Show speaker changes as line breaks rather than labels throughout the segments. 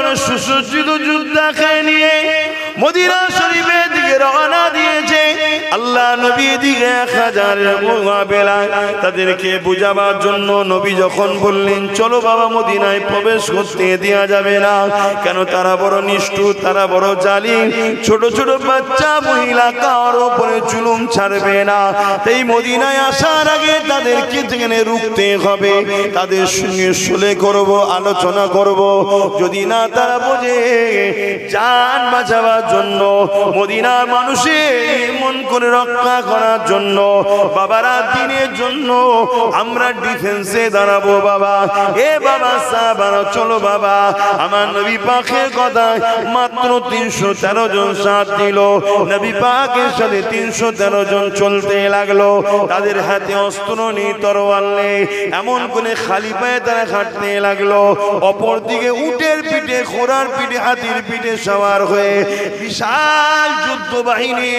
করে সুসজ্জিত যোদ্ধাকে নিয়ে মদিনা শরীফের দিকে রওনা দিয়েছে। আল্লাহ নবী দিকে 1000 মুকাবেলা তাদেরকে বুঝাবার জন্য নবী যখন বললেন চলো বাবা মদিনায় প্রবেশ করতে দেয়া যাবে না, কেন তারা বড় নিষ্ঠুর, তারা বড় জালিম, ছোট ছোট বাচ্চা মহিলা কার উপরে জুলুম ছাড়বে না। তাই মদিনায় আসার আগে তাদেরকে যেখানে রুখতে হবে, তাদের সঙ্গে সুলে করব, আলোচনা করব। যদি না তারা বোঝে জান বাঁচাবার জন্য, মদিনার মানুষের মন করে রক্ষা করার জন্য, বাবারা দিনের জন্য আমরা ডিফেন্সে দাঁড়াবো বাবা। এ বাবা সাহাবারা চলো বাবা। আমার নবী পাকের কথায় মাত্র 313 জন সাথ দিল। নবী পাকের সাথে 313 জন চলতে লাগলো। তাদের হাতে অস্ত্র নেই, তরোয়াল নেই, এমন করে খালি পায়ে তারা হাঁটতে লাগলো। অপরদিকে উটের পিঠে, ঘোড়ার পিঠে, হাতির পিঠে সওয়ার হয়ে বিশাল যুদ্ধ বাহিনী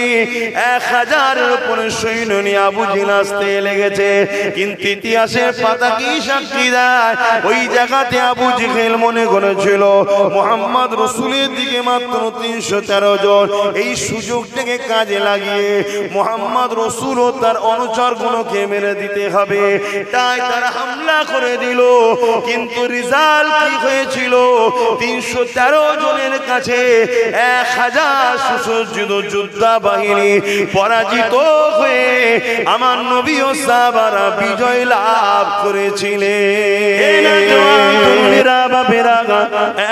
1000-এর উপরে সৈন্য নিয়ে আবু জেহেল আসতে লেগেছে। কিন্তু ইতিহাসের পাতা কি সাক্ষী দেয়, ওই জায়গাতে আবু জেহেল মনে করেছিল মুহাম্মদ রাসূলের দিকে মাত্র 313 জন। এই সুযোগটাকে কাজে লাগিয়ে মুহাম্মদ রাসূল ও তার অনুচরগুলোকে মেরে দিতে হবে, তাই তারা হামলা করে দিল। কিন্তু রেজাল্ট কি হয়েছিল? 313 জনের কাছে 1000 সুসজ্জিত যোদ্ধা বাহিনী পরাজিত হয়ে আমার নবী ও সাহাবারা বিজয় লাভ করেছিলেন।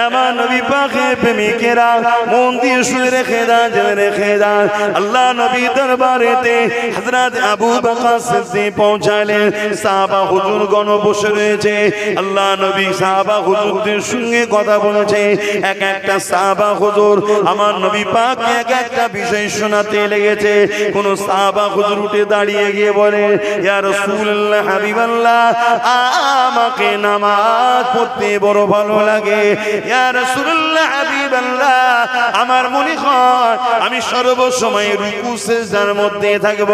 আমার নবী পাকের প্রেমিকেরা মন দিয়ে শুনে রেখে দেন, জেনে রেখে দেন। আল্লাহ নবী দরবারেতে হযরত আবু বকর সিদ্দিক পৌঁছালেন। সাহাবা হুজুরগণ বসে রয়েছে। আল্লাহ নবী সাহাবা হুজুরদের সঙ্গে কথা বলেছে। এক একটা সাহাবা হুজুর আমার নবী পাক এক একটা বিষয় শোনাতে লেগেছে। কোন সাহাবা হুজুর উঠে দাঁড়িয়ে গিয়ে বলে, ইয়া রাসূলুল্লাহ, হাবিবাল্লাহ, আমাকে নামাজ পড়তে বড় ভালো লাগে। ইয়া রাসূলুল্লাহ, হাবিবাল্লাহ, আমার মনে হয় আমি সর্বসময় রুকু সিজদার মধ্যে থাকব,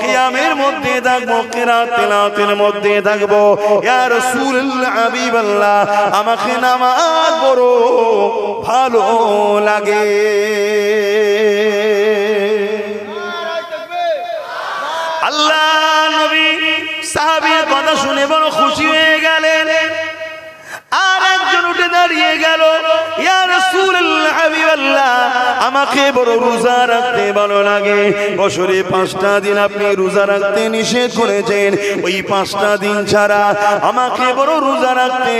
কিয়ামের মধ্যে থাকব, কিরাত তিলাওয়াতের মধ্যে থাকব। ইয়া রাসূলুল্লাহ, হাবিবাল্লাহ, আমাকে নামাজ বড় ভালো লাগে। আল্লাহ নবী সাহাবীর কথা শুনে বড় খুশি হয়ে গেলেন। আর একজন উঠে দাঁড়িয়ে গেল, ইয়া রাসূলুল্লাহ, হাবিবাল্লাহ, আমাকে বড় রোজা রাখতে ভালো লাগে। বছরে 5টা দিন আপনি রোজা রাখতে নিষেধ করেছেন, ওই 5টা দিন ছাড়া আমাকে বড় রোজা রাখতে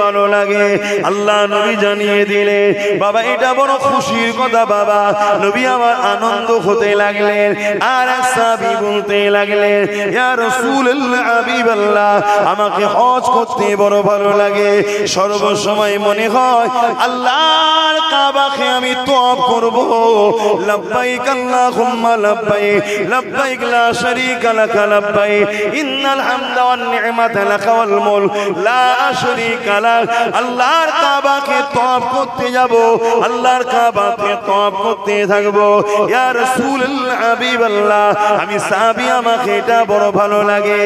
ভালো লাগে। আল্লাহ নবী জানিয়ে দিলে, বাবা এটা বড় খুশির কথা বাবা। নবী আমার আনন্দ হতে লাগলেন। আর এক সাহাবী বলতে লাগলেন, ইয়া রাসূলুল্লাহ, হাবিবাল্লাহ, আমাকে হজ করতে বড় ভালো লাগে। সর্বসময় মনে হয় আল্লাহর কাবাকে আমি তওয়াফ করব। লাব্বাইক আল্লাহুম্মা লাব্বাইক, লাব্বাইক লা শারীকা লাক লাব্বাইক, ইন্নাল হামদা ওয়ান নি'মাতা লাক ওয়াল মুলক লা শারীকা লাক। আল্লাহর কাবাকে তওয়াফ করতে যাব, আল্লাহর কাবাকে তওয়াফ করতে থাকব। ইয়া রাসূলুল্লাহ, হাবিবাল্লাহ, আমি সাহাবী, আমাকে এটা বড় ভালো লাগে।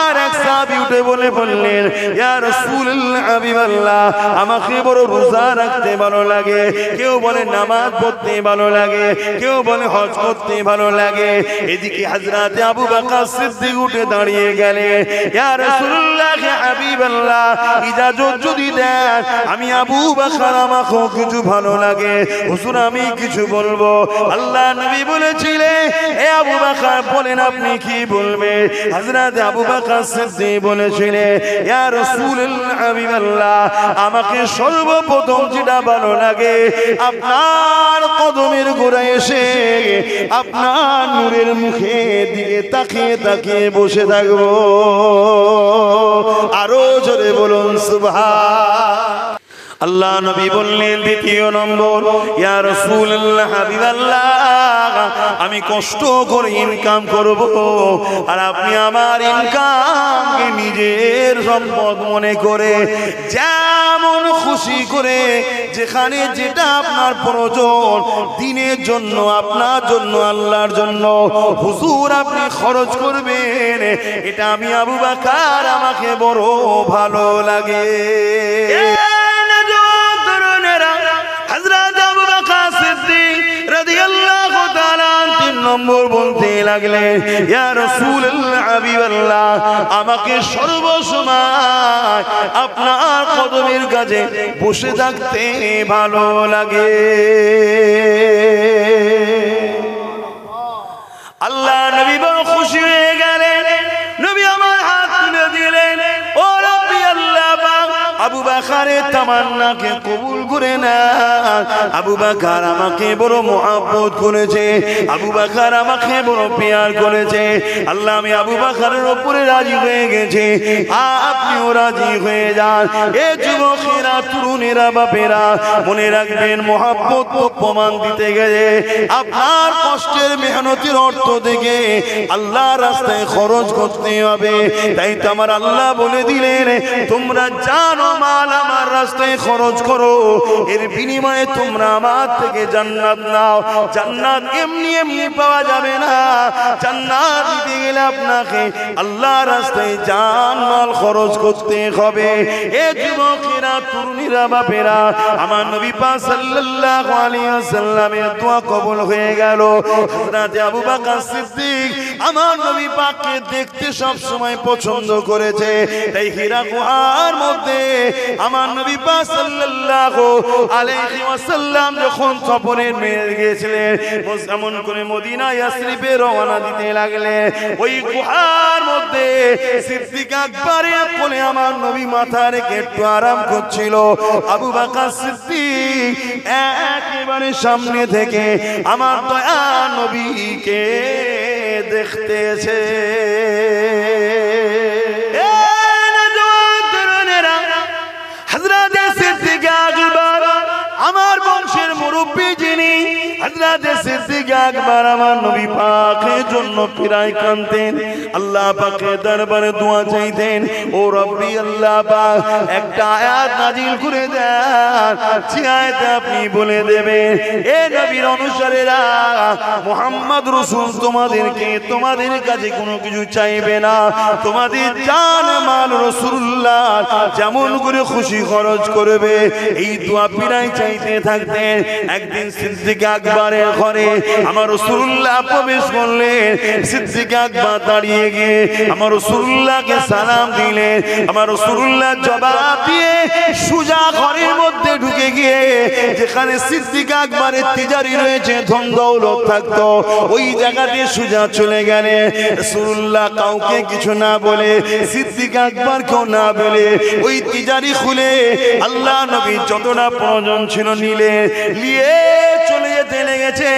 আর এক সাহাবী উঠে বললেন, ইয়া রাসূলুল্লাহ, হাবিবাল্লাহ, আমাকে বড় রোজা রাখতে ভালো লাগে। কেউ বলে নামাজ পড়তে ভালো লাগে, কেউ বলে হজ করতে ভালো লাগে। এদিকে হযরত আবু বকর সিদ্দিক উঠে দাঁড়িয়ে গেলেন, ইয়া রাসূলুল্লাহ, হাবিবাল্লাহ, ইজাজত যদি দেন আমি আবু বকর, আমাকে কিছু ভালো লাগে, হুজুর আমি কিছু বলবো। আল্লাহ নবী বলেছিলেন, হে আবু বকর বলেন আপনি কি বলবেন? হযরত আবু বকর সিদ্দিক বলেছিলেন, ইয়া রাসূলুল্লাহ, হাবিবাল্লাহ, আমাকে সর্বপ্রথম যেটা ভালো লাগে আপনার কদমের গোড়ায় এসে আপনার নূরের মুখের দিকে তাকিয়ে তাকিয়ে বসে থাকবো। আরো জোরে বলুন সুবহান। আল্লাহ নবী বললেন দ্বিতীয় নম্বর, ইয়া রাসূলুল্লাহ, হাবিবাল্লাহ, আমি কষ্ট করে ইনকাম করব, আর আপনি আমার ইনকামকে নিজের সম্পদ মনে করে যেমন খুশি করে যেখানে যেটা আপনার প্রয়োজন দিনের জন্য, আপনার জন্য, আল্লাহর জন্য হুজুর আপনি খরচ করবেন, এটা আমি আবু বকর, আমাকে বড় ভালো লাগে। সিদ্দিক রাদিয়াল্লাহু তাআলা 3 নম্বর বলতে লাগলেন, ইয়া রাসূলুল্লাহ হাবিবাল্লাহ, আমাকে সর্বসময় আপনার কদমের কাছে বসে থাকতে ভালো লাগে। আল্লাহ নবী বড় খুশি হয়ে গেলেন। নবী আমার হাত তুলে দিলেন, ও রব্বি আল্লাহ পাক, আবু বকরের তামান্নাকে কবুল করে না। আবু বকর আমাকে বড় মহব্বত করেছে, আবু বকর আমাকে বড় প্যার করেছে। আল্লাহ আমি আবু বকরের উপরে রাজি হয়ে গেছি, আপনিও রাজি হয়ে যান। এ যুবকেরা, তরুণেরা, বাপেরা, মনে রাখবেন মহব্বত প্রমাণ দিতে গেলে আপনার কষ্টের মেহনতের অর্থ থেকে আল্লাহর রাস্তায় খরচ করতে হবে। তাই তো আমার আল্লাহ বলে দিলেন, তোমরা জানো মাল আমার রাস্তায় খরচ করো, এর বিনিময়ে তোমরা আমার থেকে জান্নাত নাও। জান্নাত এমনি এমনি পাওয়া যাবে না, জান্নাত দিতে গেলে আপনাকে আল্লাহর রাস্তায় জান মাল খরচ করতে হবে। এ যুবকেরা, তরুণীরা, বাপেরা, আমার নবী পাক সাল্লাল্লাহু আলাইহি ওয়াসাল্লামের দোয়া কবুল হয়ে গেল। হযরত আবু বকর সিদ্দিক আমার নবী পাককে দেখতে সব সময় পছন্দ করেছে। তাই হীরা গুহার মধ্যে আমার নবী পাক সাল্লাল্লাহু আলাইহি ওয়াসাল্লাম যখন সফরে বের গিয়েছিলেন, এমন করে মদিনা ইয়াসরিবে রওনা দিতে লাগলেন, ওই গুহার মধ্যে সিদ্দিক আকবরের কোলে আমার নবী মাথা রেখে একটু আরাম করছিল। আবু বকর সিদ্দিক একেবারে সামনে থেকে আমার দয়া নবীকে দেখতেছে। হযরত সিদ্দিক আকবর আমার বংশের মুরব্বী, যিনি হযরত সিদ্দিক আকবর আমার নবী পাকের জন্য প্রায় কাঁদতেন, আল্লাহ পাকের দরবারে দোয়া চাইতেন, ও রব্বি আল্লাহ পাক একটা আয়াত নাজিল করে দেন, যে আয়াতে আপনি বলে দেবেন, এ নবীর অনুসারীরা, মুহাম্মদ রাসূল তোমাদের কাছে কোনো কিছু চাইবে না, তোমাদের জান মাল রাসূলুল্লাহ যেমন করে খুশি খরচ করবে। এই দোয়া প্রায় চাইতে থাকতেন। একদিন সিদ্দিক আকবরের ঘরে আমার রাসূলুল্লাহ প্রবেশ করলেন। সিদ্দিক আকবর দাঁড়িয়ে গিয়ে আমার রাসূলুল্লাহকে সালাম দিলেন। আমার রাসূলুল্লাহ জবাব দিয়ে সুজা ঘরের মধ্যে ঢুকে গিয়ে যেখানে সিদ্দিক আকবরের তিজারি রয়েছে, ধন দৌলত থাকতো, ওই জায়গাতে সুজা চলে গেলেন। রাসূলুল্লাহ কাউকে কিছু না বলে, সিদ্দিক আকবরকেও না বলে ওই তিজারি খুলে আল্লাহ নবী যতটা প্রয়োজন ছিল নিয়ে চলে যেতে লেগেছে।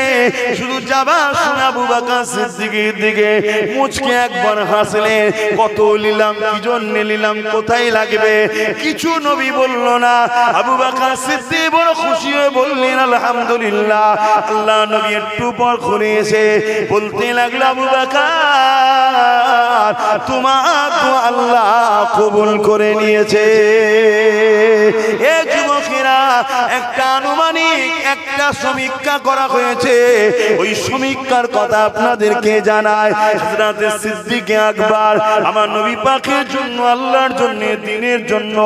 শুধু যাবার সময় আবু বকর সিদ্দিকের দিকে মুচকে একবার হাসলেন। কত নিলাম, কি জন্য নিলাম, কোথায় লাগবে, কিছু নবী বলল না। আবু বকর সিদ্দিক বড় খুশি হয়ে বললেন, আলহামদুলিল্লাহ। আল্লাহ নবী একটু পর ঘুরে এসে বলতে লাগলো, আবু বকর তোমার তো আল্লাহ কবুল করে নিয়েছে। এ যুবকেরা, একটা আনুমানিক একটা সমীক্ষা করা হয়েছে, ওই সমীক্ষার কথা আপনাদেরকে জানায়। হযরত সিদ্দিক আকবর আমার নবী পাকের জন্য, আল্লাহর জন্য, দ্বীনের জন্য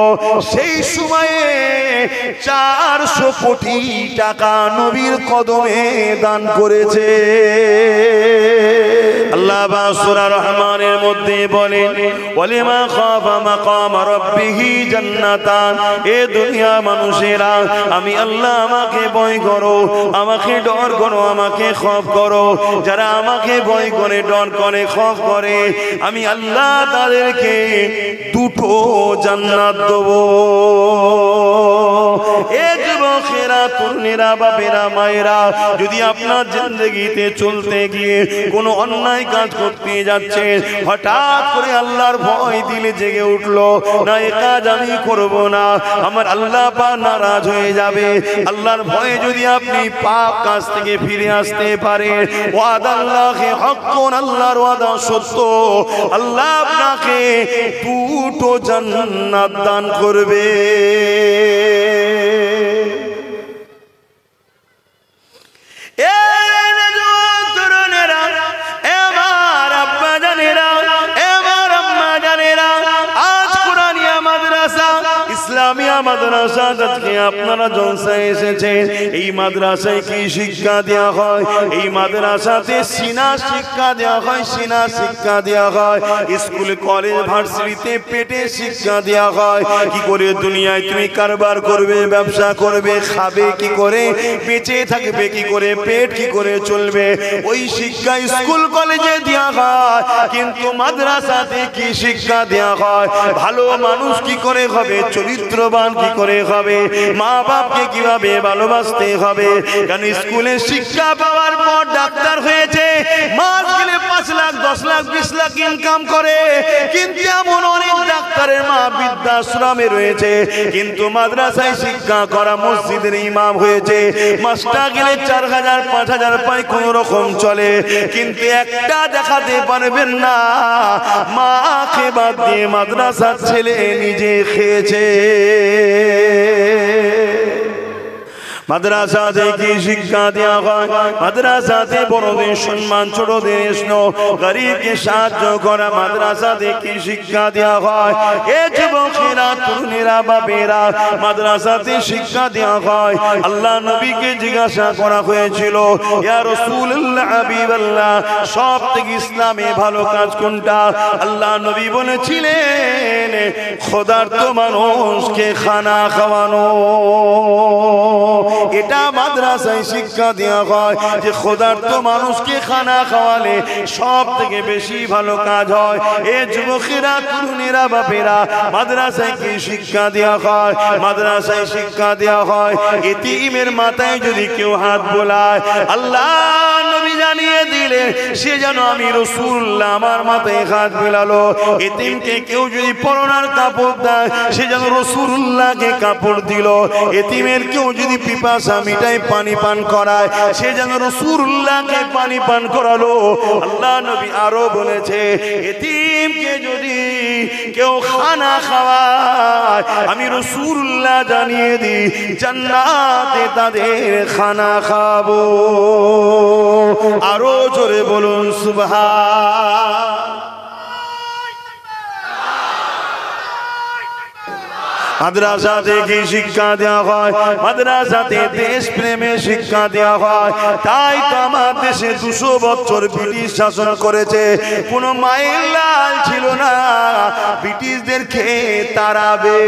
সেই সময়ে 400 কোটি টাকা নবীর কদমে দান করেছে। আল্লাহ সূরা রহমানের মধ্যে বলেন, ওয়ালিমা খাফা মাকাম রাব্বিহি জান্নাতান। এ দুনিয়া মানুষেরা, আমি আল্লাহ, আমাকে ভয় করো, আমাকে ডর করো, আমাকে খৌফ করো। যারা আমাকে ভয় করে, ডর করে, খৌফ করে, আমি আল্লাহ তাদেরকে 2টো জান্নাত দেব। এ যুবকেরা, তরুণেরা, বাপেরা, মায়েরা, যদি আপনার জিন্দেগিতে চলতে গিয়ে কোনো অন্যায় কাজ করতে যাচ্ছেন, হঠাৎ করে আল্লাহর ভয় দিলে জেগে উঠলো, না এ কাজ আমি করব না, আমার আল্লাহ পাক নারাজ হয়ে যাবে, আল্লাহর ভয়ে যদি আপনি পাপ কাজ থেকে ফিরে আসতে পারেন, ওয়াদা আল্লাহে হক্কুন, আল্লাহর ওয়াদা সত্য, আল্লাহ আপনাকে 2টো জান্নাত দান করবে। ইসলামিয়া মাদ্রাসা আজকে আপনারা জলসায় এসেছেন, এই মাদ্রাসায় কি শিক্ষা দেওয়া হয়? এই মাদ্রাসাতে সিনা শিক্ষা দেওয়া হয়, সিনা শিক্ষা দেওয়া হয়। স্কুল কলেজ ভার্সিটিতে পেটে শিক্ষা দেওয়া হয়, কি করে দুনিয়ায় তুমি কারবার করবে, ব্যবসা করবে, খাবে কি করে, বেঁচে থাকবে কি করে, পেট কি করে চলবে, ওই শিক্ষা স্কুল কলেজে দেওয়া হয়। কিন্তু মাদ্রাসাতে কি শিক্ষা দেওয়া হয়? ভালো মানুষ কি করে হবে, চরিত্রবান কি করে হবে, মা বাপকে কিভাবে ভালোবাসতে হবে। কারণ স্কুলে শিক্ষা পাওয়ার পর ডাক্তার হয়েছে, মাস গেলে 5 লাখ 10 লাখ 20 লাখ ইনকাম করে। কিন্তু এমন অনেক ডাক্তারের মা বৃদ্ধাশ্রমে রয়েছে, কিন্তু মাদ্রাসায় শিক্ষা করা মসজিদের ইমাম হয়েছে, মাসটা গেলে 4000 5000 পায় কোন রকম চলে। কিন্তু একটা দেখাতে পারবেন না মাকে বাদ দিয়ে মাদ্রাসার ছেলে নিজে খেয়েছে। মাদ্রাসাতে কি শিক্ষা দেওয়া হয়? মাদ্রাসাতে বড়দের সম্মান, ছোটদের স্নেহ, গরিবকে সাহায্য করা। মাদ্রাসাতে কি শিক্ষা দেওয়া হয়? এ যুবকেরা, তরুণেরা, বাপেরা, মাদ্রাসাতে শিক্ষা দেওয়া হয়। আল্লাহ নবীকে জিজ্ঞাসা করা হয়েছিল, ইয়া রাসূলুল্লাহ, হাবিবাল্লাহ, সব থেকে ইসলামে ভালো কাজ কোনটা? আল্লাহ নবী বলেছিলেন, ক্ষুধার্ত মানুষকে খানা খাওয়ানো। এটা মাদ্রাসায় শিক্ষা দেওয়া হয় যে ক্ষুধার্ত মানুষকে খানা খাওয়ালে সব থেকে বেশি ভালো কাজ হয়। এ যুবকেরা, তরুণেরা, বাপেরা, মাদ্রাসায় কি শিক্ষা দেওয়া হয়? মাদ্রাসায় শিক্ষা দেওয়া হয় এতিমের মাথায় যদি কেউ হাত বোলায়, আল্লাহ নবী জানিয়ে দিলে সে যেন আমি রাসূলুল্লাহ আমার মাথায় হাত বোলালো। এতিমকে কেউ যদি পরনার কাপড় দেয়, সে যেন রাসূলুল্লাহকে কাপড় দিল। এতিমের কেউ যদি পিপাসা মিটাই পানি পান করায়, সে যেন রাসূলুল্লাহকে পানি পান করালো। আল্লাহ নবী আরো বলেছে, এতিমকে যদি কেউ খানা খাওয়ায়, আমি রাসূলুল্লাহ জানিয়ে দিই জান্নাতে তাদের খানা খাবো। আরো জোরে বলুন সুবহান। মাদ্রাসাতে কি শিক্ষা দেওয়া হয়? মাদ্রাসাতে দেশ প্রেমে শিক্ষা দেওয়া হয়। তাই তো আমার দেশে 200 বছর ব্রিটিশ শাসন করেছে, কোনো মায়ের লাল ছিল না ব্রিটিশদেরকে তাড়াবে।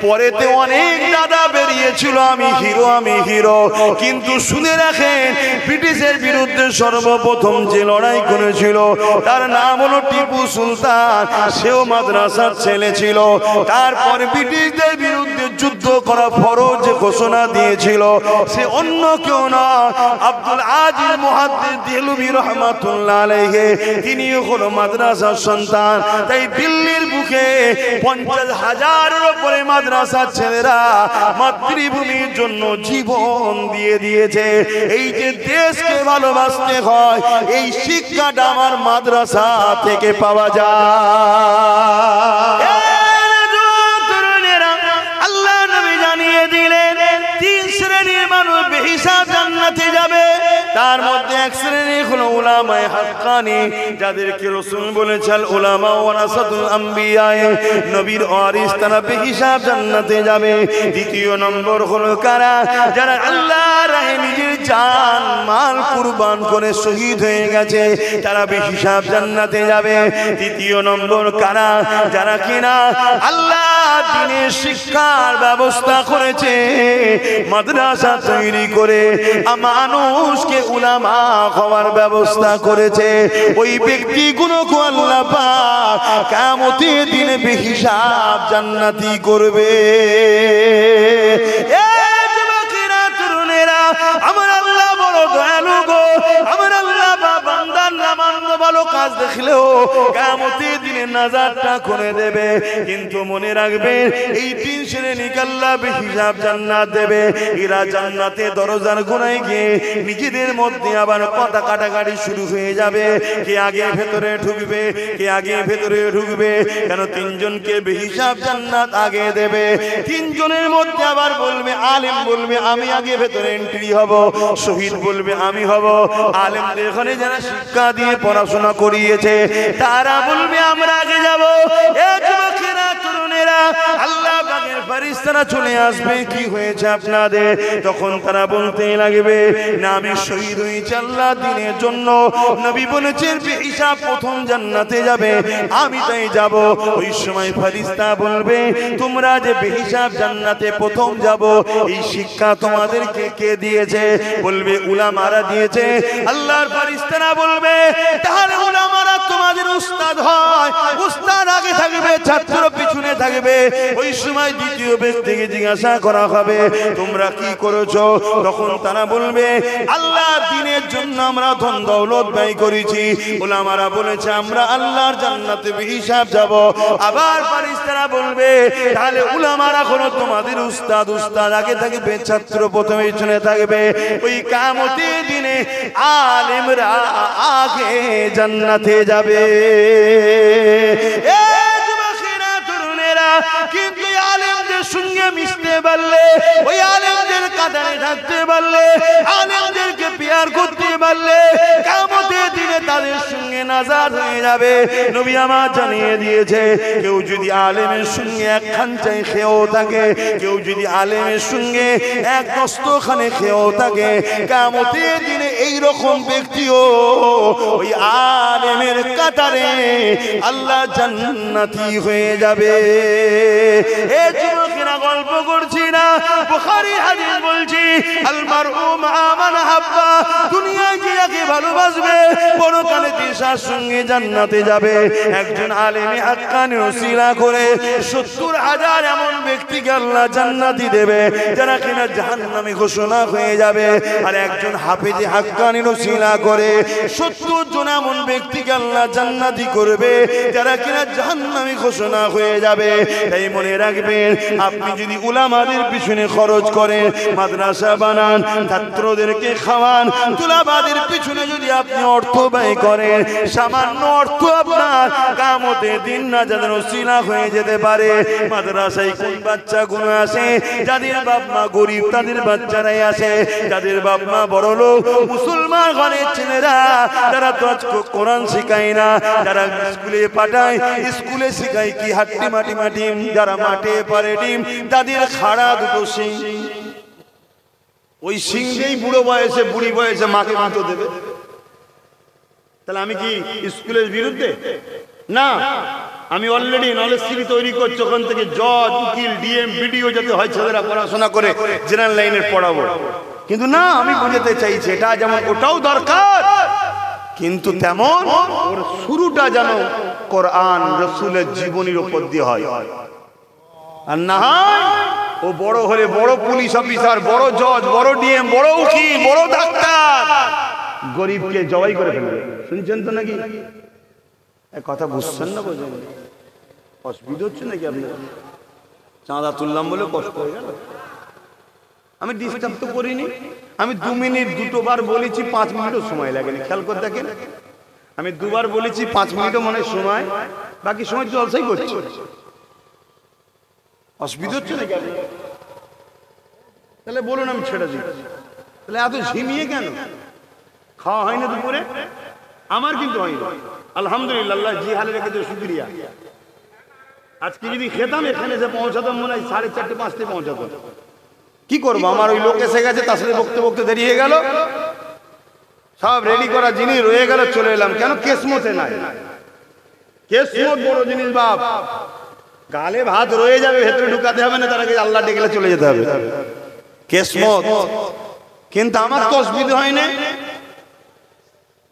পরেতে অনেক দাদা বেরিয়েছিল, আমি হিরো, আমি হিরো। কিন্তু শুনে রাখেন, ব্রিটিশের বিরুদ্ধে সর্বপ্রথম যে লড়াই করেছিল তার নাম হলো টিপু সুলতান। সেও মাদ্রাসার ছেলে ছিল। তারপর ব্রিটিশদের বিরুদ্ধে যুদ্ধ করা ফরজ ঘোষণা দিয়েছিল, সে অন্য কেউ না, আব্দুল আজিজ মুহাদ্দিস দেহলভী রাহমাতুল্লাহ আলাইহি। তিনি হলো মাদ্রাসার সন্তান। তাই দিল্লির বুকে 50,000-এর উপরে মাদ্রাসার ছেলেরা মাতৃভূমির জন্য জীবন দিয়ে দিয়েছে। এই যে দেশকে ভালোবাসতে হয়, এই শিক্ষাটা আমার মাদ্রাসা থেকে পাওয়া যায়। জান্নাতে যাবে, তার মধ্যে এক শ্রেণী হলো উলামায়ে হাক্কানি, যাদেরকে রাসূল বলেছেন উলামা ওয়ারাসাতুল আম্বিয়া, নবীর ওয়ারিস, তারা বেহিসাব জান্নাতে যাবে। দ্বিতীয় নম্বর হলো কারা? যারা আল্লাহর রাহে নিজের জান মাল কুরবান করে শহীদ হয়ে গেছে, তারা বেহিসাব জান্নাতে যাবে। তৃতীয় নম্বর কারা? যারা কিনা আল্লাহ দ্বীনের শিক্ষার ব্যবস্থা করেছে, মাদ্রাসা তৈরি করে মানুষকে উলামা হওয়ার ব্যবস্থা করেছে। ওই ব্যক্তিগুলোকে আল্লাহ পাক কিয়ামতের দিনে বেহিসাব জান্নাতি করবে। এ যুবকেরা, তরুণেরা, আমার আল্লাহ বড় দয়ালু গো। আমার আল্লাহ বান্দার নামান্য ভালো কাজ দেখলেও কিয়ামতের দিনে নাজাতটা করে দেবে। কিন্তু মনে রাখবেন, এই 3 শ্রেণীকে আল্লাহ বেহিসাব জান্নাত দেবে। এরা জান্নাতে দরজার গোড়ায় গিয়ে নিজেদের মধ্যে আবার কথা কাটাকাটি শুরু হয়ে যাবে, কে আগে ভেতরে ঢুকবে, কে আগে ভেতরে ঢুকবে। কেন 3 জনকে বেহিসাব জান্নাত আগে দেবে। 3 জনের মধ্যে আবার বলবে, আলেম বলবে আমি আগে ভেতরে এন্ট্রি হব, শহীদ বলবে আমি হব। আলেমদের এখানে যারা শিক্ষা দিয়ে পড়াশোনা করিয়েছে তারা বলবে আমরা আগে যাব। এ যুবকেরা, তরুণেরা, আল্লাহ পাকের ফেরেশতারা চলে আসবে, কি হয়েছে আপনাদের? তখন তারা বলতে লাগবে, না আমি শহীদ হয়েছি আল্লাহর দ্বীনের জন্য। নবী বলেছেন বেহিসাব প্রথম জান্নাতে যাবে, আমি তাই যাব। ওই সময় ফেরেশতা বলবে, তোমরা যে বেহিসাব জান্নাতে প্রথম যাব, এই শিক্ষা তোমাদেরকে কে দিয়েছে? বলবে উলামারা দিয়েছে। আল্লাহর ফেরেশতারা বলবে, তাহলে উলামারা তোমাদের উস্তাদ হয়, উস্তাদ আগে থাকবে, ছাত্র পিছনে থাকবে। ওই সময় দ্বিতীয় ব্যক্তিকে জিজ্ঞাসা করা হবে, তোমরা কি করেছো? তখন তারা বলবে, আল্লাহর দ্বীনের জন্য আমরা ধন দৌলত ব্যয় করেছি। উলামারা বলেছে আমরা আল্লাহর জান্নাতে বেহিসাব যাব। আবার ফেরেশতারা বলবে, তাহলে উলামারা হলো তোমাদের উস্তাদ, উস্তাদ আগে থাকবে, ছাত্র প্রথমে পিছনে থাকবে। ওই কিয়ামতের দিনে আলেমরা আগে জান্নাতে যাবে। কিন্তু আলেমদের সঙ্গে মিশতে পারলে, ওই আলেমদের কাতারে থাকতে পারলে, আলেমদেরকে প্যার করতে পারলে, কিয়ামতের দিনে তাদের সঙ্গে নাজাত হয়ে যাবে। নবী আমার জানিয়ে দিয়েছে, কেউ যদি আলেমের সঙ্গে এক খাঞ্চায় খেয়েও থাকে, কেউ যদি আলেমের সঙ্গে এক দস্তখানে খেয়েও থাকে, কিয়ামতের দিনে এই রকম ব্যক্তিও ওই আলেমের কাতারে আল্লাহ জান্নাতি হয়ে যাবে। এ যুবকেরা গল্প করছি না, বুখারী হাদিস বলছি, আল মারউ মা মান হাব্বা, দুনিয়ায় যাকে ভালোবাসবে পরকালে তার সঙ্গে জান্নাতে যাবে। একজন আলেমে হাক্কানি ওসিলা করে ৭০,০০০ এমন ব্যক্তিকে আল্লাহ জান্নাতি দেবে যারা কিনা জাহান্নামী ঘোষণা হয়ে যাবে। আর একজন হাফেজে হাক্কানি ওসিলা করে ৭০ জন এমন ব্যক্তিকে আল্লাহ জান্নাতি করবে যারা কিনা জাহান্নামী ঘোষণা হয়ে যাবে। তাই মনে রাখবেন, আপনি যদি উলামাদের পিছনে খরচ করেন, মাদ্রাসা বানান, ছাত্রদেরকে খাওয়ান, তুলাবাদের পিছনে যদি আপনি অর্থ ব্যয় করেন, সামান্য অর্থ আপনার কিয়ামতের দিন নাজাতের ওসিলা হয়ে যেতে পারে। মাদ্রাসায় কোন বাচ্চাগুলো আসে, যাদের বাপ মা গরিব তাদের বাচ্চারাই আসে, যাদের বাপ মা বড় লোক মুসলমান ঘরের ছেলেরা, তারা তো কোরআন শেখায় না, যারা স্কুলে পাঠায়, স্কুলে শেখায় কি হাট্টি মাটি মাটি, যারা মাঠে পারে ডিম, তাদের খাড়া দুটো সিং, ওই সিংকেই বুড়ো বয়সে বুড়ি বয়সে মাকে মাতো দেবে। তাহলে আমি কি স্কুলের বিরুদ্ধে? না, আমি অলরেডি নলেজ সিটি তৈরি করছি, ওখান থেকে জজ, উকিল, ডিএম, বিডিও যাতে হয় ছেলেরা পড়াশোনা করে জেনারেল লাইনের পড়াবো। কিন্তু না, আমি বুঝাতে চাইছি এটা যেমন ওটাও দরকার, কিন্তু তেমন ওর শুরুটা যেন কোরআন রাসূলের জীবনীর উপর দিয়ে হয়। আর না হয় ও বড় হলে বড় পুলিশ অফিসার, বড় জজ, বড় ডিএম, বড় উকিল, বড় ডাক্তার, গরিবকে জবাই করে ফেলবে। শুনছেন তো নাকি? কথা বুঝছেন না? বোঝেন? অসুবিধা হচ্ছে নাকি আপনার? চাঁদা তুললাম বলে কষ্ট হয়ে গেল? আমি ডিস্টার্ব তো করিনি। আমি 2 মিনিট দুটোবার বলেছি, 5 মিনিটও সময় লাগেনি। খেয়াল করে দেখেন, আমি দুবার বলেছি, 5 মিনিটও মনে সময়, বাকি সময় জলসাই করছি। অসুবিধা হচ্ছে নাকি আপনার? তাহলে বলুন, আমি ছেড়ে দিই। তাহলে এত ঝিমিয়ে কেন? খাওয়া হয় না দুপুরে? আমার কিন্তু হয়নি, আলহামদুলিল্লাহ। আল্লাহ জি হালে রেখেছে, শুকরিয়া। আজকে যদি খেতাম, এখানে এসে পৌঁছাতাম মনে হয় 4:30 5টায় পৌঁছাতাম। কি করবো, আমার ওই লোক এসে গেছে, তার সাথে বকতে বকতে দেরি হয়ে গেল, সব রেডি করা জিনিস রয়ে গেল, চলে এলাম। কেন? কেসমতে নাই। কেসমত বড় জিনিস বাপ। গালে ভাত রয়ে যাবে, ভেতরে ঢুকাতে হবে না, তার আগে আল্লাহ ডেকে চলে যেতে হবে। কেসমত। কিন্তু আমার তো অসুবিধা হয় না,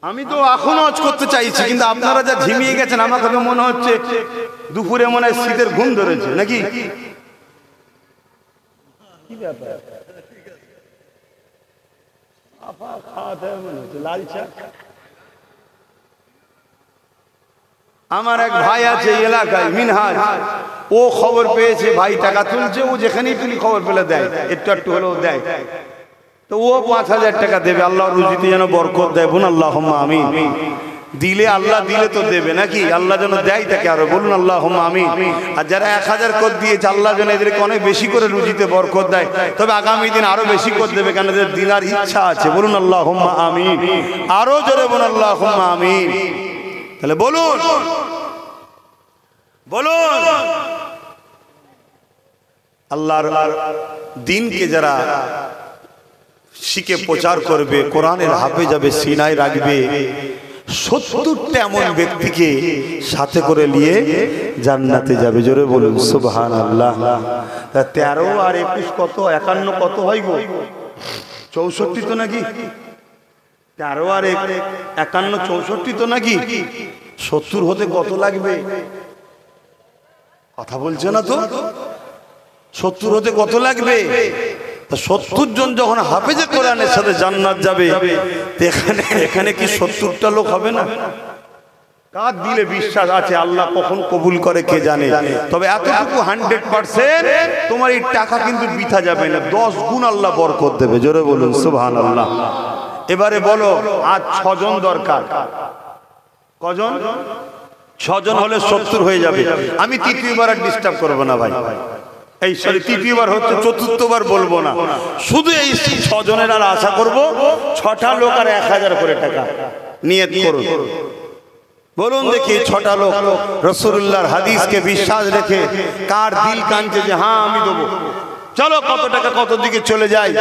আমি তো এখনো হজ করতে চাইছি। কিন্তু আপনারা যা ঝিমিয়ে গেছেন, আমার কথা মনে হচ্ছে দুপুরে মনে হয় শীতের ঘুম ধরেছে নাকি? কি ব্যাপার? লাল চা। আমার এক ভাই আছে এই এলাকায়, মিনহাজ, ও খবর পেয়েছে ভাই টাকা তুলছে, ও যেখানেই তুলি খবর পেলে দেয়, একটু একটু হলেও দেয়। তো ও 5,000 টাকা দেবে, আল্লাহ রুজিতে যেন বরকত দেয়। বলুন আল্লাহুম্মা আমিন। দিলে আল্লাহ দিলে তো দেবে নাকি? আল্লাহ যেন দেয় তাকে আরো, বলুন আল্লাহুম্মা আমিন। আর যারা 1000 করে দিয়েছে, আল্লাহ যেন এদেরকে অনেক বেশি করে রুজিতে বরকত দেয়। তবে আগামী দিন আরো বেশি করে দেবে, কেন এদের দিনার ইচ্ছা আছে। বলুন আল্লাহুম্মা আমিন। আরো জোরে বলুন আল্লাহুম্মা আমিন। তাহলে বলুন বলুন আল্লাহর দিনকে যারা শিখে প্রচার করবে, কোরআনের হাফেজ যাবে, সিনায় রাখবে, 70টা এমন ব্যক্তিকে সাথে করে নিয়ে জান্নাতে যাবে। জোরে বলুন সুবহানাল্লাহ। 13 আর 21 কত, 51 কত হয় গো? 64 তো নাকি? 13 আর 51 64 তো নাকি? 70 হতে কত লাগবে? কথা বলছে না তো। 70 হতে কত লাগবে? 70 জন যখন হাফেজে কোরআনের সাথে জান্নাত যাবে, এখানে কি 70টা লোক হবে না? কার দিলে বিশ্বাস আছে আল্লাহ কখন কবুল করে কে জানে। তবে এতটুকু 100% তোমার এই টাকা কিন্তু বৃথা যাবে না, 10 গুণ আল্লাহ বরকত দেবে। জোরে বলুন সুবহানাল্লাহ। এবারে বলো আজ 6 জন দরকার, কজন? 6 জন হলে 70 হয়ে যাবে। আমি তৃতীয়বার আর ডিস্টার্ব করবো না ভাই, এই সরি তৃতীয়বার হচ্ছে, চতুর্থবার বলবো না, শুধু এই 6 জনের আর আশা করব 6টা লোক আর 1000 করে টাকা নিয়ত করুন। বলুন দেখি 6টা লোক রাসূলুল্লাহর হাদিসকে বিশ্বাস রেখে কার দিল কাঁদছে যে হ্যাঁ আমি দেবো, চলো কত টাকা কত দিকে চলে যায়।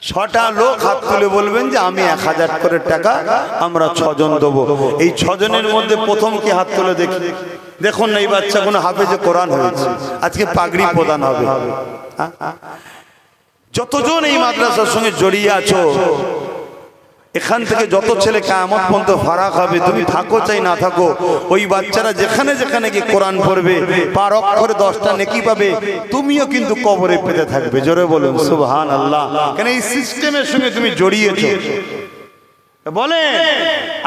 6টা লোক হাত তুলে বলবেন যে আমি 1000 করে টাকা আমরা 6 জন দেবো। এই 6 জনের মধ্যে প্রথম কি হাত তুলে দেখি? দেখুন না এই বাচ্চা কোনো হাফেজে কোরআন হয়েছে, আজকে পাগড়ি প্রদান হবে। যতজন এই মাদ্রাসার সঙ্গে জড়িয়ে আছো, এখান থেকে যত ছেলে কিয়ামত পর্যন্ত ফারাক হবে, তুমি থাকো চাই না থাকো, ওই বাচ্চারা যেখানে যেখানে গিয়ে কোরআন পড়বে পার অক্ষরে 10টা নেকি পাবে, তুমিও কিন্তু কবরে পেতে থাকবে। জোরে বলুন সুবহানাল্লাহ। কেন এই সিস্টেমের সঙ্গে তুমি জড়িয়েছো। বলে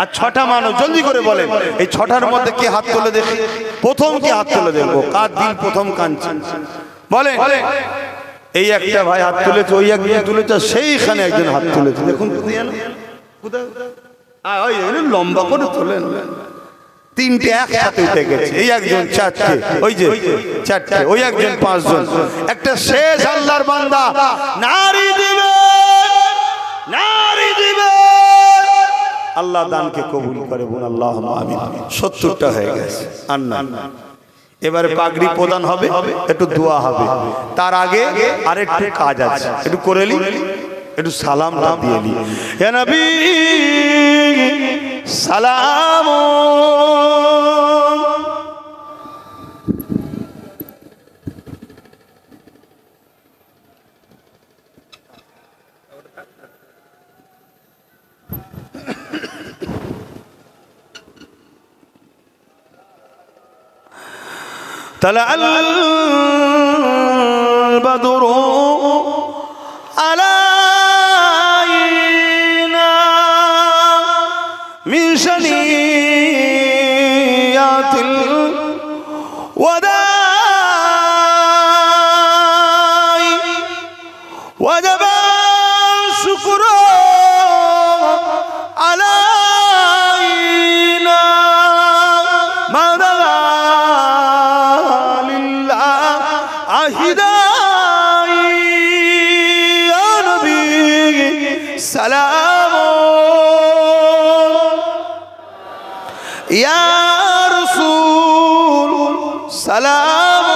আর 6টা মানুষ জলদি করে বলেন, এই 6টার মধ্যে কি হাত তুলে দেখি? প্রথম কি হাত তুলে দেখবো কার দিল প্রথম কাঁদছে? বলে এই একটা ভাই হাত তুলেছে, ওই একজন তুলেছে, সেইখানে একজন হাত তুলেছে। দেখুন লম্বা করে তোলেন, 3টে একসাথে উঠে গেছে, এই একজন 4টে, ওই যে 4টে, ওই একজন 5 জন। একটা শেষ আল্লাহর বান্দা নারী দিবে, নারী দিবে, আল্লাহ দানকে কবুল করে বলুন আল্লাহুম্মা আমিন। 70টা হয়ে গেছে আর না। এবারে পাগড়ি প্রদান হবে, একটু দোয়া হবে, তার আগে আরেকটু কাজ আছে, একটু করে নি, একটু সালামটা দিয়ে নি। ইয়া নবী সালাম, طلع البدر علينا من شنيات الوداع وجب الشكر علينا ما سلام يا رسول سلام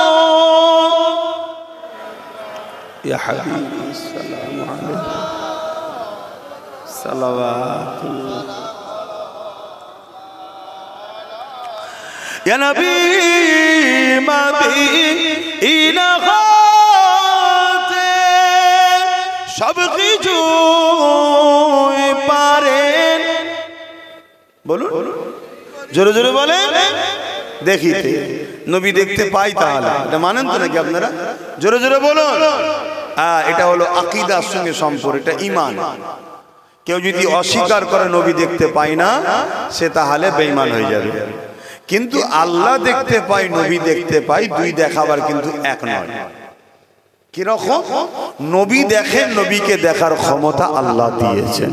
يا حبيبي السلام عليك صلوات الله يا نبي ما بينا সব কিছু পারেন। বলুন জোরে জোরে বলেন, দেখিতে নবী দেখতে পাই, তাহলে এটা মানেন তো নাকি আপনারা? জোরে জোরে বলুন। এটা হলো আকীদার সঙ্গে সম্পর্ক, এটা ঈমান। কেউ যদি অস্বীকার করে নবী দেখতে পাই না, সে তাহলে বেঈমান হয়ে যাবে। কিন্তু আল্লাহ দেখতে পাই, নবী দেখতে পাই, দুই দেখাবার কিন্তু এক নয়। কিরকম? নবী দেখেন, নবীকে দেখার ক্ষমতা আল্লাহ দিয়েছেন,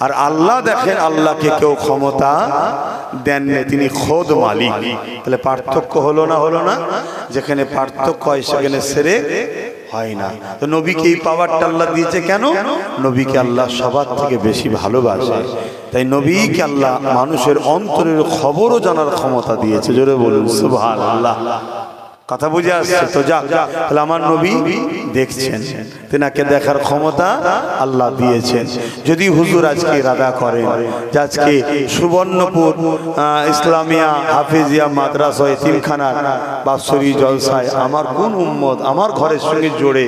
আর আল্লাহ দেখেন, আল্লাহকে কেউ ক্ষমতা দেননি, তিনি খোদ মালিক। তাহলে পার্থক্য হলো না? হলো না? যেখানে পার্থক্য হয় সেখানে শিরক হয় না। তো নবীকে এই পাওয়ারটা আল্লাহ দিয়েছে কেন? নবীকে আল্লাহ সবার থেকে বেশি ভালোবাসে, তাই নবীকে আল্লাহ মানুষের অন্তরের খবরও জানার ক্ষমতা দিয়েছে। জোরে বলুন সুবহানাল্লাহ। কথা বুঝে আসছে তো? যাক, তাহলে আমার নবী দেখছেন, তেনাকে দেখার ক্ষমতা আল্লাহ দিয়েছেন। যদি হুজুর আজকে ইরাদা করেন যে আজকে সুবর্ণপুর ইসলামিয়া হাফিজিয়া মাদ্রাসা এতিমখানার বাৎসরিক জলসায় আমার কোন উম্মত আমার ঘরের সঙ্গে জোড়ে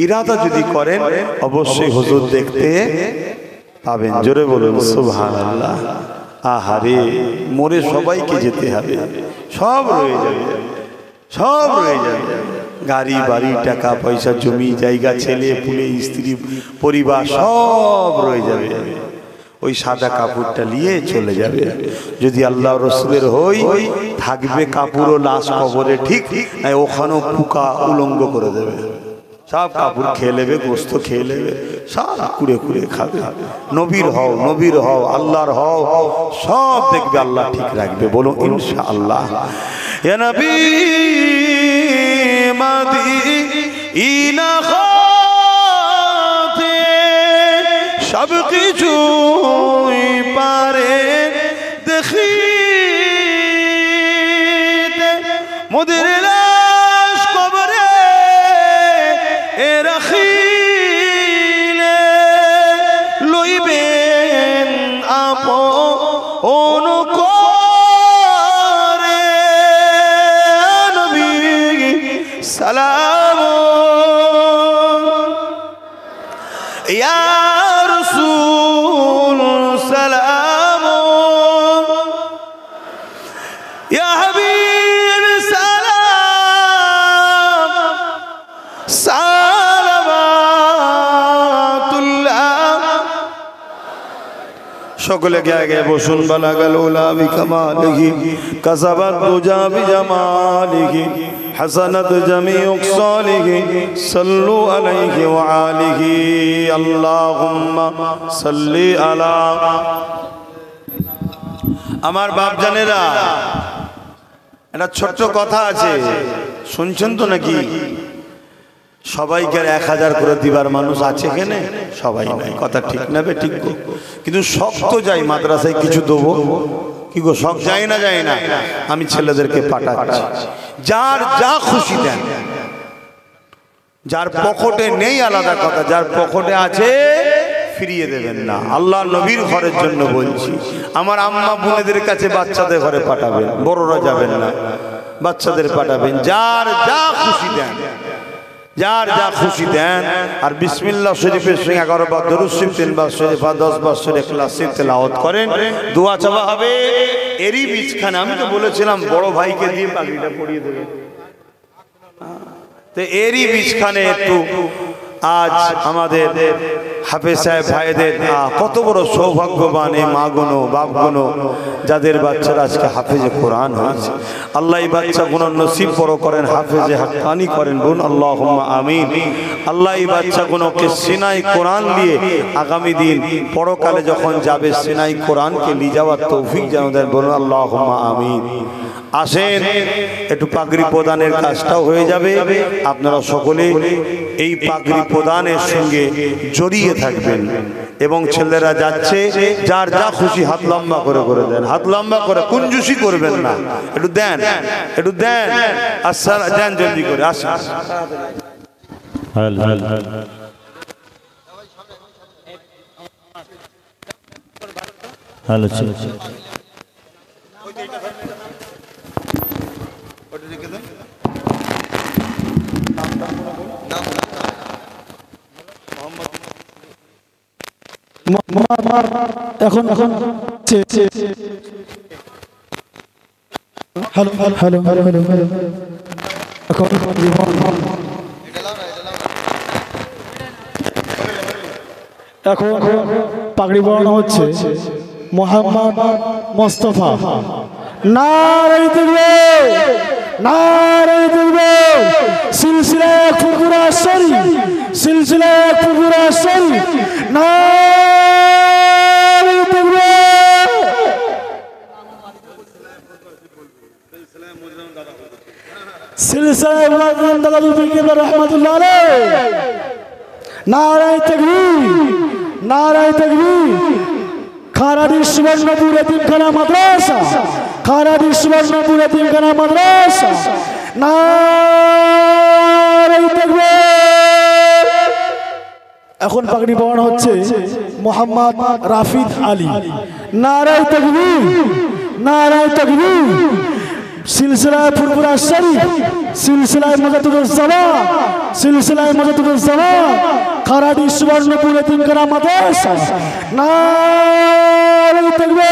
ইরাদা যদি করেন, অবশ্যই হুজুর দেখতে পাবেন। জোরে বলুন সুবহানাল্লাহ। আহারে, মরে সবাইকে যেতে হবে, সব রয়ে যাবে, সব রয়ে যাবে, গাড়ি বাড়ি টাকা পয়সা জমি জায়গা ছেলে পুলে স্ত্রী পরিবার সব রয়ে যাবে। ওই সাদা কাপড়টা নিয়ে চলে যাবে। যদি আল্লাহ রসুলের হই, থাকবে কাপড় ও লাশ কবরে, ঠিক ওখানেও পোকা উলঙ্গ করে দেবে, সব কাপড় খেয়ে নেবে, গোস্ত খেয়ে নেবে, সব কুড়ে কুড়ে খাবে। নবীর হও, নবীর হও, আল্লাহর হও, সব দেখবে আল্লাহ ঠিক রাখবে। বলো ইনশাআল্লাহ। ইয়া নবী মদিনা খাতে সব কিছু পারে দেখিতে, মোদের লাশ কবরে রাখিলে লইবেন আপন করে। নবী সালাম ইয়া রাসূল সালাম ইয়া হাবিব সালাম সালামাতুল্লাহ। সকলে গায়ে গায়ে বসুন। বালাগাল উলা বিকামালিহি কাসাবাত দুজা বিজামালিহি হাসানাত জামিউ সালিহি সাল্লু আলাইহি ওয়া আলিহি আল্লাহুম্মা সাল্লি আলা। আমার বাপ জানেরা, একটা ছোট্ট কথা আছে, শুনছেন তো নাকি? সবাইকে 1000 করে দিবার মানুষ আছে এখানে? সবাই নাই, কথা ঠিক না বে? ঠিক। কিন্তু সব তো যাই মাদ্রাসায় কিছু দেবো, কি গো সব যাই না? যাই না। আমি ছেলেদেরকে পাঠাচ্ছি, যার যা খুশি দেন। যার পকেটে নেই আলাদা কথা, যার পকেটে আছে ফিরিয়ে দেবেন না। আল্লাহ নবীর ঘরের জন্য বলছি। আমার আম্মা বোনেদের কাছে বাচ্চাদের ঘরে পাঠাবেন, বড়রা যাবেন না, বাচ্চাদের পাঠাবেন। যার যা খুশি দেন, যার যা খুশি দেন। আর বিসমিল্লাহ শরীফের সঙ্গে 11 বার দরুদ শরীফ, 3 বার শরীফা, 10 বার শরীফ ইখলাসের তেলাওয়াত করেন, দোয়া চাওয়া হবে। এরই বিছখানে আমি তো বলেছিলাম বড় ভাইকে দিয়ে পাগড়িটা পরিয়ে দেবেন, তো এরই বিছখানে একটু আজ আমাদের হাফেজ সাহেব ভাইদের কত বড় সৌভাগ্যবান এই মা গুনো বাপ গুনো, যাদের বাচ্চারা আজকে হাফেজে কোরআন হয়েছে। আল্লাহ এই বাচ্চা গুলো নসিব বড় করেন, হাফেজে হাক্কানি করেন, বোন আল্লাহুম্মা আমিন। আল্লাহ এই বাচ্চা গুলোকে সিনাই কোরআন দিয়ে আগামী দিন পরকালে যখন যাবে সিনাই কোরআনকে নিয়ে যাওয়ার তৌফিক যেন দেন, বোন আল্লাহুম্মা আমিন। আসেন, একটু পাগড়ি প্রদানের কাজটাও হয়ে যাবে। আপনারা সকলে এই পাগড়ি প্রদানের সঙ্গে জড়িয়ে থাকবেন। এবং ছেলেরা যাচ্ছে, যার যা খুশি হাত লম্বা করে করে দেন, হাত লম্বা করে, কুঞ্জুসি করবেন না, একটু দেন, একটু দেন। আচ্ছা দেন জলদি করে, আসেন।
হ্যালো,
এখন এখন hello hello hello hello hello এখন এখন পাগড়ি পরানো হচ্ছে মোহাম্মদ মোস্তফা। নারে তাকবীর, নারে তাকবীর। সিলসিলা ফুরফুরা শরীফ, সিলসিলা ফুরফুরা শরীফ। নারে তাকবীর। সিলসিলা মুআজ্জিম দাদুল ফিকির রাহমাতুল্লাহ আলাইহি। নারে তাকবীর, নারে তাকবীর। খারাদি সুবর্ণপুর এতিমখানা মাদ্রাসা, খারাদি সুবর্ণপুর এতিমখানা মাদ্রাসা নারায়ে তাকবীর। এখন পাগড়ি পরানো হচ্ছে মোহাম্মদ রাফিদ আলী। নারায়ে তাকবীর, নারায়ে তাকবীর। সিলসিলায়ে ফুরফুরা শরীফ, সিলসিলায়ে মুজাদ্দিদুজ জামান, সিলসিলায়ে মুজাদ্দিদুজ জামান, খারাডি সুবর্ণপুর এতিমখানা মাদ্রাসা। নারায়ে তাকবীর।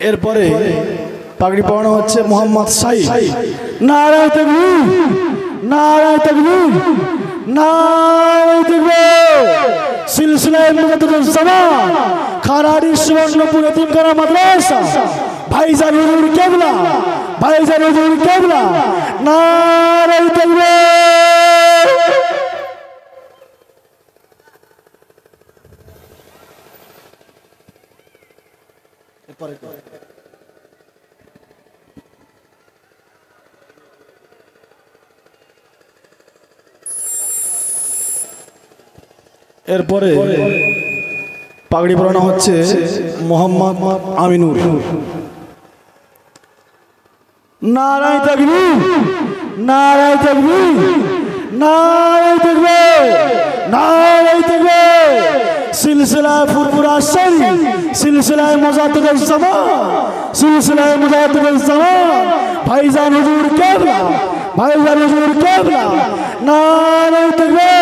এরপরে পাগড়ি পরানো হচ্ছে মোহাম্মদ সাইদ। নারায়ে তাকবীর, নারায়ে তাকবীর, নারায়ে তাকবীর। সিলসিলায়ে মুজাদ্দিদুজ জামান, খারাডি সুবর্ণপুর এতিমখানা মাদ্রাসা, ভাইজান হুজুর কেবলা, ভাইজান হুজুর কেবলা। নারায়ে তাকবীর। এরপরে পাগড়ি পরানো হচ্ছে মোহাম্মদ আমিনুর। নারায়ে তাকবীর, নারায়ে তাকবীর, নারায়ে তাকবীর, নারায়ে তাকবীর। সিলসিলায়ে ফুরফুরা শরীফ, সিলসিলায়ে মুজাদ্দিদুজ জামান, সিলসিলায়ে মুজাদ্দিদুজ জামান, ভাইজান হুজুর কেবলা, ভাইজান হুজুর কেবলা। নারায়ে তাকবীর।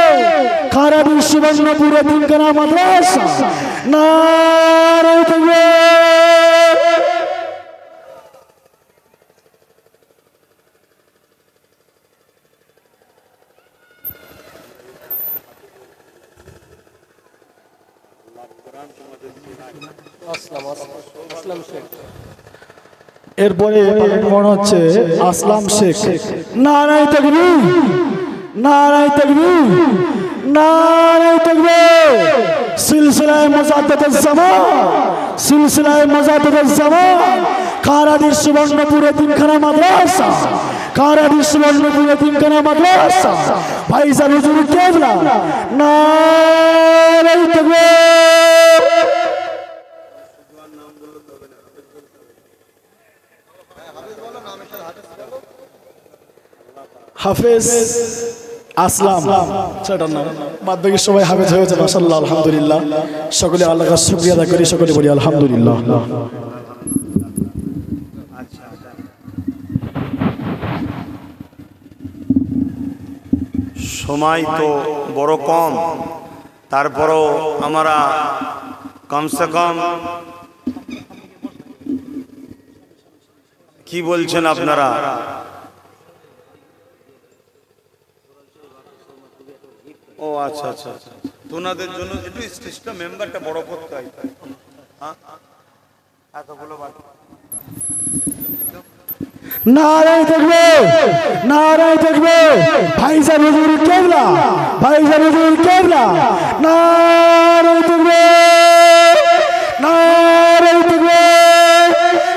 খারাডি সুবর্ণপুর এতিমখানা মাদ্রাসা। নারায়ে তাকবীর। এরপরে মনে হচ্ছে আসলাম শেখ। নারায়ে তাকবীর, নারায়ে তাকবীর, নারায়ে তাকবীর। সিলসিলায়ে মুজাদ্দিদুজ জামান, সিলসিলায়ে মুজাদ্দিদুজ জামান, খারাডি সুবর্ণপুর এতিমখানা মাদ্রাসা, খারাডি সুবর্ণপুর এতিমখানা মাদ্রাসা, ভাইজান হুজুর কেবলা। নারায়ে তাকবীর। হাফেজ আসলাম, সেটার নাম। বাদ বাকি সবাই হাফেজ হয়েছে মাশাআল্লাহ, আলহামদুলিল্লাহ। সকলে আল্লাহর কাছে শুকরিয়া আদায় করি, সকলে বলি আলহামদুলিল্লাহ।
সময় তো বড় কম, তারপরও আমরা কমসে কম কি বলছেন আপনারা? ও আচ্ছা আচ্ছা, তোনাদের জন্য একটু স্টেজটা মেম্বারটা বড় করতে হয়। হ্যাঁ, এতগুলো বাকি।
নারায়ে তাকবীর, নারায়ে তাকবীর। ভাইজান হুজুর কেবলা, ভাইজান হুজুর কেবলা। নারায়ে তাকবীর, নারায়ে তাকবীর।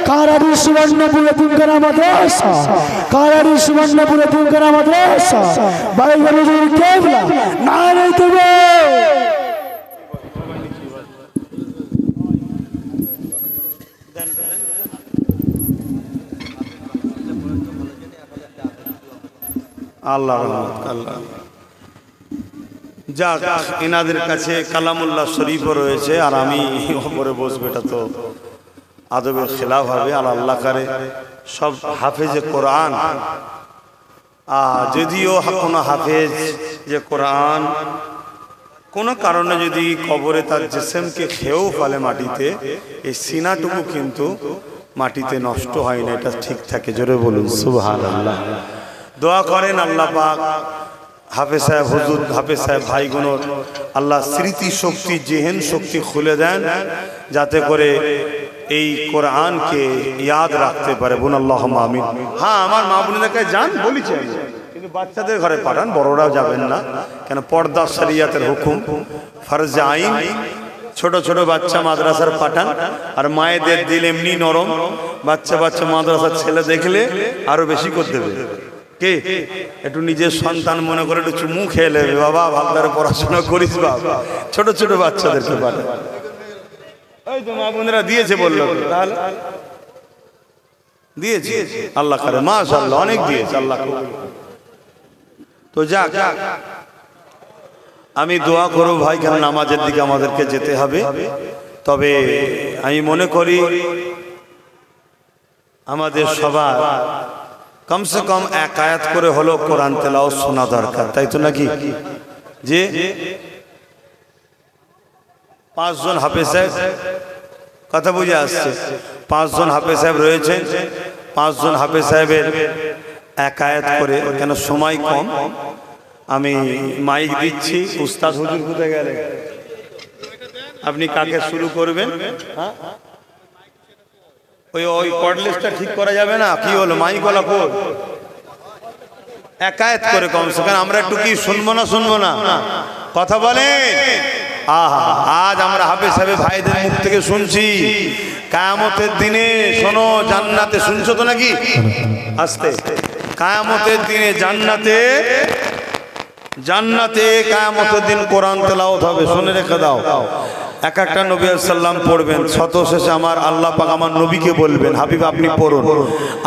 খারাডি সুবর্ণপুর এতিমখানা মাদ্রাসা, খারাডি সুবর্ণপুর এতিমখানা মাদ্রাসা, ভাইজান হুজুর কেবলা। নারায়ে তাকবীর।
আল্লাহ রহমত, আল্লাহ। যাক, এনাদের কাছে কালামুল্লাহ শরীফও রয়েছে, আর আমি ওপরে বসবো, এটা তো আদবের খেলাফ হবে। আর আল্লাহ করে সব হাফেজে কোরআন, যদিও কোনো হাফেজ যে কোরআন কোনো কারণে যদি কবরে তার জিসিমকে খেয়েও ফেলে মাটিতে, এই সিনাটুকু কিন্তু মাটিতে নষ্ট হয় না, এটা ঠিক থাকে। জোরে বলুন সুবহানাল্লাহ। দোয়া করেন আল্লাহ পাক হাফেজ সাহেব হুজুর, হাফেজ সাহেব ভাইগুলোর আল্লাহ স্মৃতি শক্তি, জেহেন শক্তি খুলে দেন, যাতে করে এই কোরআনকে ইয়াদ রাখতে পারে। বোন আল্লাহুম্মা আমিন। হ্যাঁ, আমার মা বোনেদেরকে যান বলেছি, কিন্তু বাচ্চাদের ঘরে পাঠান, বড়রাও যাবেন না, কেন পর্দা শরিয়াতের হুকুম, ফরজ আইন। ছোট ছোট বাচ্চা মাদ্রাসার পাঠান, আর মায়েদের দিল এমনি নরম, বাচ্চা বাচ্চা মাদ্রাসার ছেলে দেখলে আরো বেশি করে দেবে। কে একটু নিজের সন্তান মনে করে একটু চুমু খেয়ে নেবে, বাবা ভাবদারে পড়াশোনা করিস বাবা, ছোট ছোট বাচ্চাদেরকে পাঠান। ওই তো মা বোনেরা দিয়েছে বললো, তাহলে দিয়েছে আল্লাহ করে, মাশাআল্লাহ অনেক দিয়েছে আল্লাহ। তো যাক, আমি দোয়া করব ভাই, কেন নামাজের দিকে আমাদেরকে যেতে হবে। তবে আমি মনে করি আমাদের সবার কমসে কম এক আয়াত করে হলো কোরআন তেলাওয়াত শোনা দরকার, তাই তো নাকি? যে 5 জন হাফেজ সাহেব, কথা বুঝে আসছে, 5 জন হাফেজ সাহেব রয়েছেন, 5 জন হাফেজ সাহেবের এক আয়াত করে, কেন সময় কম। আমি মাইক দিচ্ছি, উস্তাদ হুজুর কোথায় গেলে? আপনি কাকে শুরু করবেন? হ্যাঁ, ওই কর্ডলেসটা ঠিক করা যাবে না? কি হলো, মাইক ওলা কোর এক আয়াত করে কমসে কম আমরা একটু কি শুনবো না কথা বলেন। আহা, আজ আমরা হাফেজ সাহেব ভাইদের মুখ থেকে শুনছি কিয়ামতের দিনে, শোনো জান্নাতে, শুনছো তো নাকি? আস্তে, কিয়ামতের দিনে জান্নাতে কিয়ামতের দিন কোরআন তেলাওয়াত হবে, শুনে রেখে দাও। এক একটা নবী সাল্লাম পড়বেন, শত শেষে আমার আল্লাহ পাক আমার নবীকে বলবেন, হাবিব আপনি পড়ুন,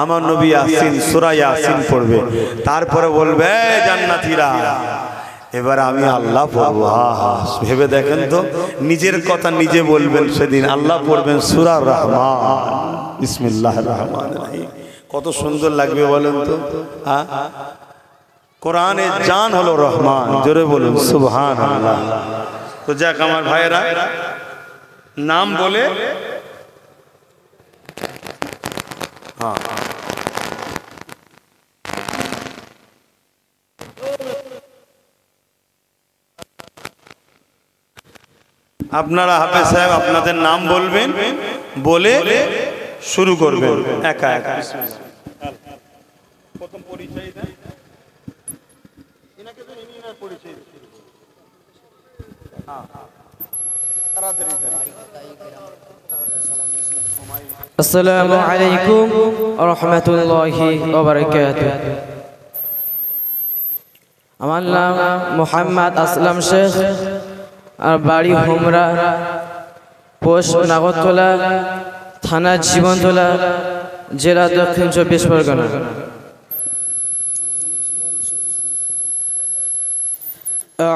আমার নবী ইয়াসিন, সূরা ইয়াসিন পড়বে, তারপরে বলবে জান্নাতীরা এবার আমি আল্লাহ পড়বো। হা ভেবে দেখেন তো, নিজের কথা নিজে বলবেন সেদিন, আল্লাহ পড়বেন সূরা রহমান, বিসমিল্লাহির রহমানির রহিম। কত সুন্দর লাগবে বলেন তো। হ্যাঁ, কোরআনের জান হলো রহমান, জোরে বলুন সুবহানাল্লাহ। তো যাক আমার ভাইয়েরা, নাম বলে হ্যাঁ আপনারা হাফেজ সাহেব আপনাদের নাম বলবেন, বলে শুরু করবেন একা একা। প্রথম পরিচয় দেন, এনাকে তো ইনি না পরিচয় দিন। হ্যাঁ, তাড়াতাড়ি দেন।
আসসালামু আলাইকুম ওয়া রাহমাতুল্লাহি ওয়া বারাকাতুহু। আমার নাম মোহাম্মদ আসলাম শেখ, আর বাড়ি হুমরা, পোস্ট নাগরতলা, থানা জীবনতলা, জেলা দক্ষিণ 24 পরগনা।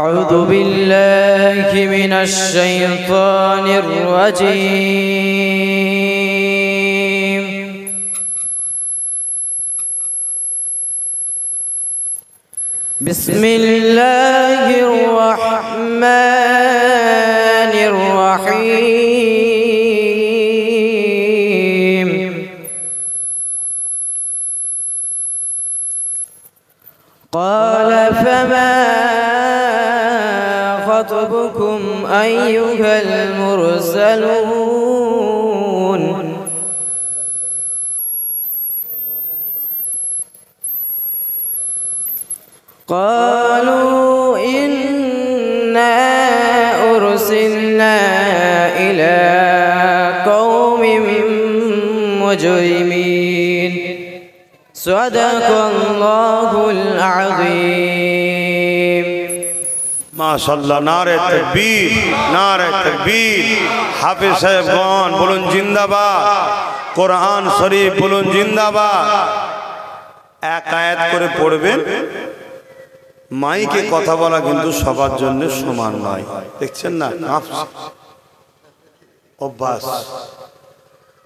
আউযু বিল্লাহি মিনাশ শাইতানির রাজীম। বিসমিল্লাহির রাহমানির রহিম। قال فما خطبكم أيها المرسلون قالوا إنا أرسلنا إلى قوم مجرمين صدق الله العظيم।
মাশাআল্লাহ, নারে তাকবীর, নারে তাকবীর। হাফেজ সাহেবগণ বলুন জিন্দাবাদ, কোরআন শরীফ বলুন জিন্দাবাদ। এক আয়াত করে পড়বেন। মাইকে কথা বলা কিন্তু সবার জন্য সমান নয়, দেখছেন না অভ্যাস।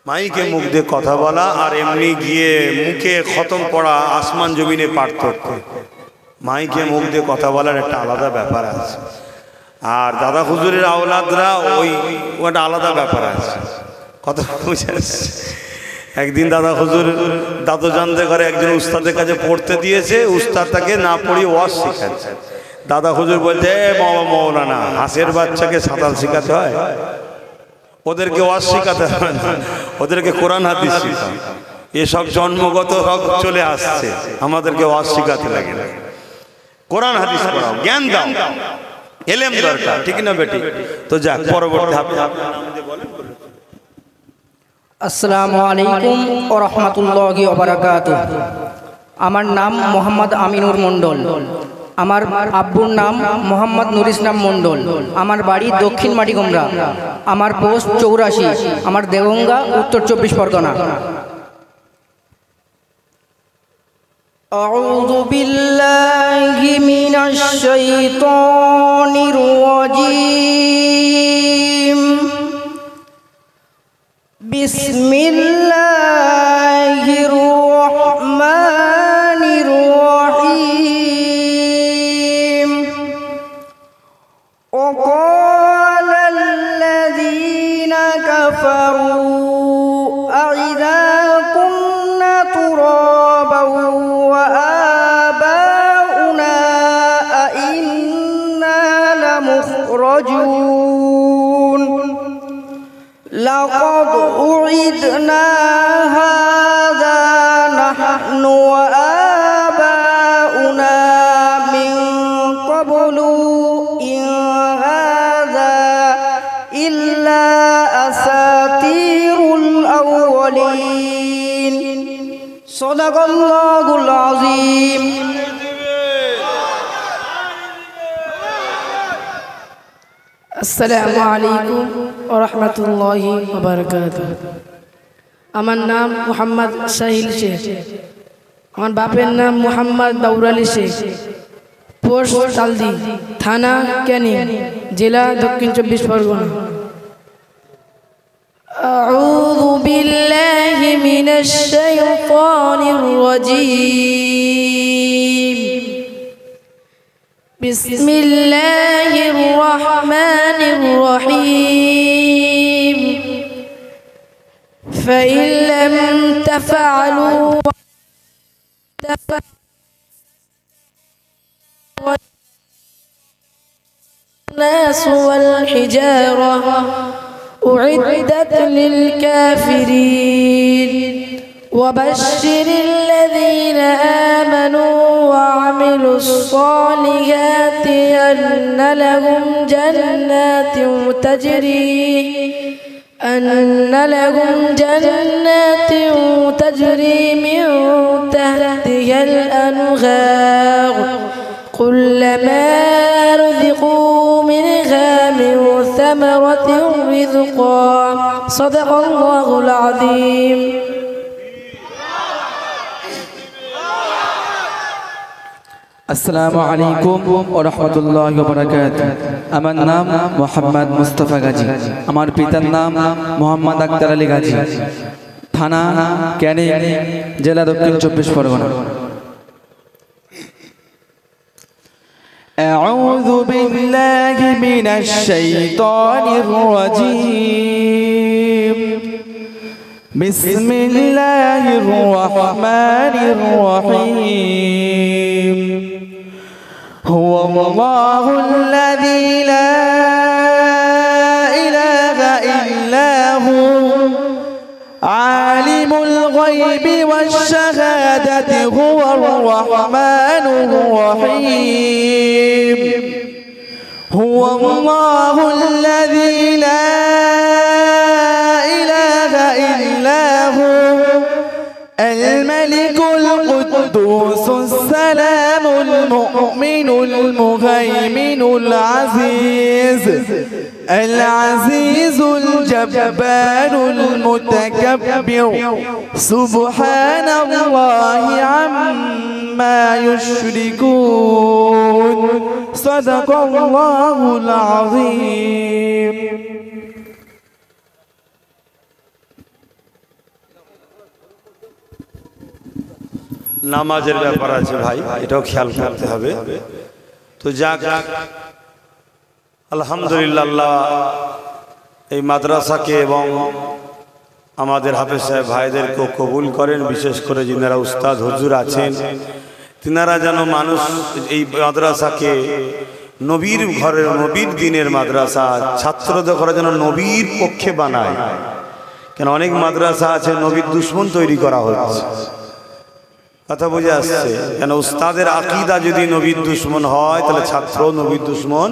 মাইকে মুখ দিয়ে কথা বলা আর এমনি গিয়ে মুখে খতম পড়া আসমান জমিনে পার্থক্য। মাইকে মুখ দিয়ে কথা বলার একটা আলাদা ব্যাপার আছে, আর দাদা হুজুরের আওলাদরা ওটা আলাদা ব্যাপার আছে। কথা বুঝে আসছে? একদিন দাদা হুজুর দাদু জানতে করে একজন উস্তাদের কাছে পড়তে দিয়েছে, উস্তাদ তাকে না পড়িয়ে ওয়াজ শেখাচ্ছে। দাদা হুজুর বলছে, মৌলানা হাঁসের বাচ্চাকে সাঁতার শেখাতে হয়? ওদেরকে ওয়াজ শেখাতে হয় না, ওদেরকে কোরআন হাদিস শেখাও। এসব জন্মগত সব চলে আসছে, আমাদেরকে ওয়াজ শেখাতে লাগে না। কোরআন হাদিস পড়াও, জ্ঞান দাও। এলেম দরকার, ঠিক না বেটি? তো যাক, পরবর্তী
আসসালামু আলাইকুম ওয়া রাহমাতুল্লাহি ওয়া বারাকাতুহু। আমার নাম মোহাম্মদ আমিনুর মণ্ডল। আমার আব্বুর নাম মোহাম্মদ নুর ইসলাম মণ্ডল। আমার বাড়ি দক্ষিণ মাটিগোমরা। আমার পোস্ট 84। আমার দেগঙ্গা, উত্তর 24 পরগনা। আউযু বিল্লাহি মিনাশ শাইতানির রাজীম। বিসমিল্লাহির রহমানির রহিম। وقال الذين كفروا أإذا كنا ترابا وآباؤنا أإنا لمخرجون لقد أعدنا هذا نحن وآباؤنا من قبل إن هذا إلا أساطير الأولين صدق الله العظيم।
আসসালামু আলাইকুম ওয়া রাহমাতুল্লাহি ওয়া বারাকাতুহু। আমার নাম মোহাম্মদ সাহিল শেখ। আমার বাপের নাম মোহাম্মদ দাউর আলী শেখ। পোস্ট তালদি, থানা ক্যানিং, জেলা দক্ষিণ 24 পরগনা। আউযু বিল্লাহি মিনাশ শাইতানির রাজীম। بسم الله الرحمن الرحيم فإن لم تفعلوا الناس والحجارة أعدت للكافرين وبشر الذين آمنوا وعملوا الصالحات أن لهم جنات تجري من تحتها الأنهار كلما رزقوا منها من ثمرة رزقا صدق الله العظيم।
আসসালামু আলাইকুম ওয়া রাহমাতুল্লাহি ওয়া বারাকাতুহু। আমার নাম মোহাম্মদ মুস্তাফা গাজী। আমার পিতার নাম মোহাম্মদ আক্তার আলী গাজী। থানা ক্যানিং, জেলা দক্ষিণ 24 পরগনা। আউযু বিল্লাহি মিনাশ শাইতানির রাজীম। বিসমিল্লাহির রহমানির রহিম। هو الله الذي لا إله إلا هو عالم الغيب والشهادة هو الرحمن الرحيم. هو الله الذي لا إله إلا هو الملك القدوس السلام المؤمن المهيمن العزيز الجبار المتكبر سبحان الله عما يشركون صدق الله العظيم.
নামাজের ব্যাপার আছে ভাই, এটাও খেয়াল করতে হবে। তো যাক, আলহামদুলিল্লাহ আল্লাহ এই মাদ্রাসাকে এবং আমাদের হাফেজ সাহেব ভাইদেরকেও কবুল করেন। বিশেষ করে যিনারা উস্তাদ হুজুর আছেন, তিনারা যেন মানুষ এই মাদ্রাসাকে নবীর ঘরের, নবীর দিনের মাদ্রাসা, ছাত্রদের ঘরে যেন নবীর পক্ষে বানায়। কেন অনেক মাদ্রাসা আছে নবীর দুশ্মন তৈরি করা হচ্ছে, কথা বুঝে আসছে? কেন উস্তাদের আকীদা যদি নবীর দুশ্মন হয় তাহলে ছাত্র নবীর দুশ্মন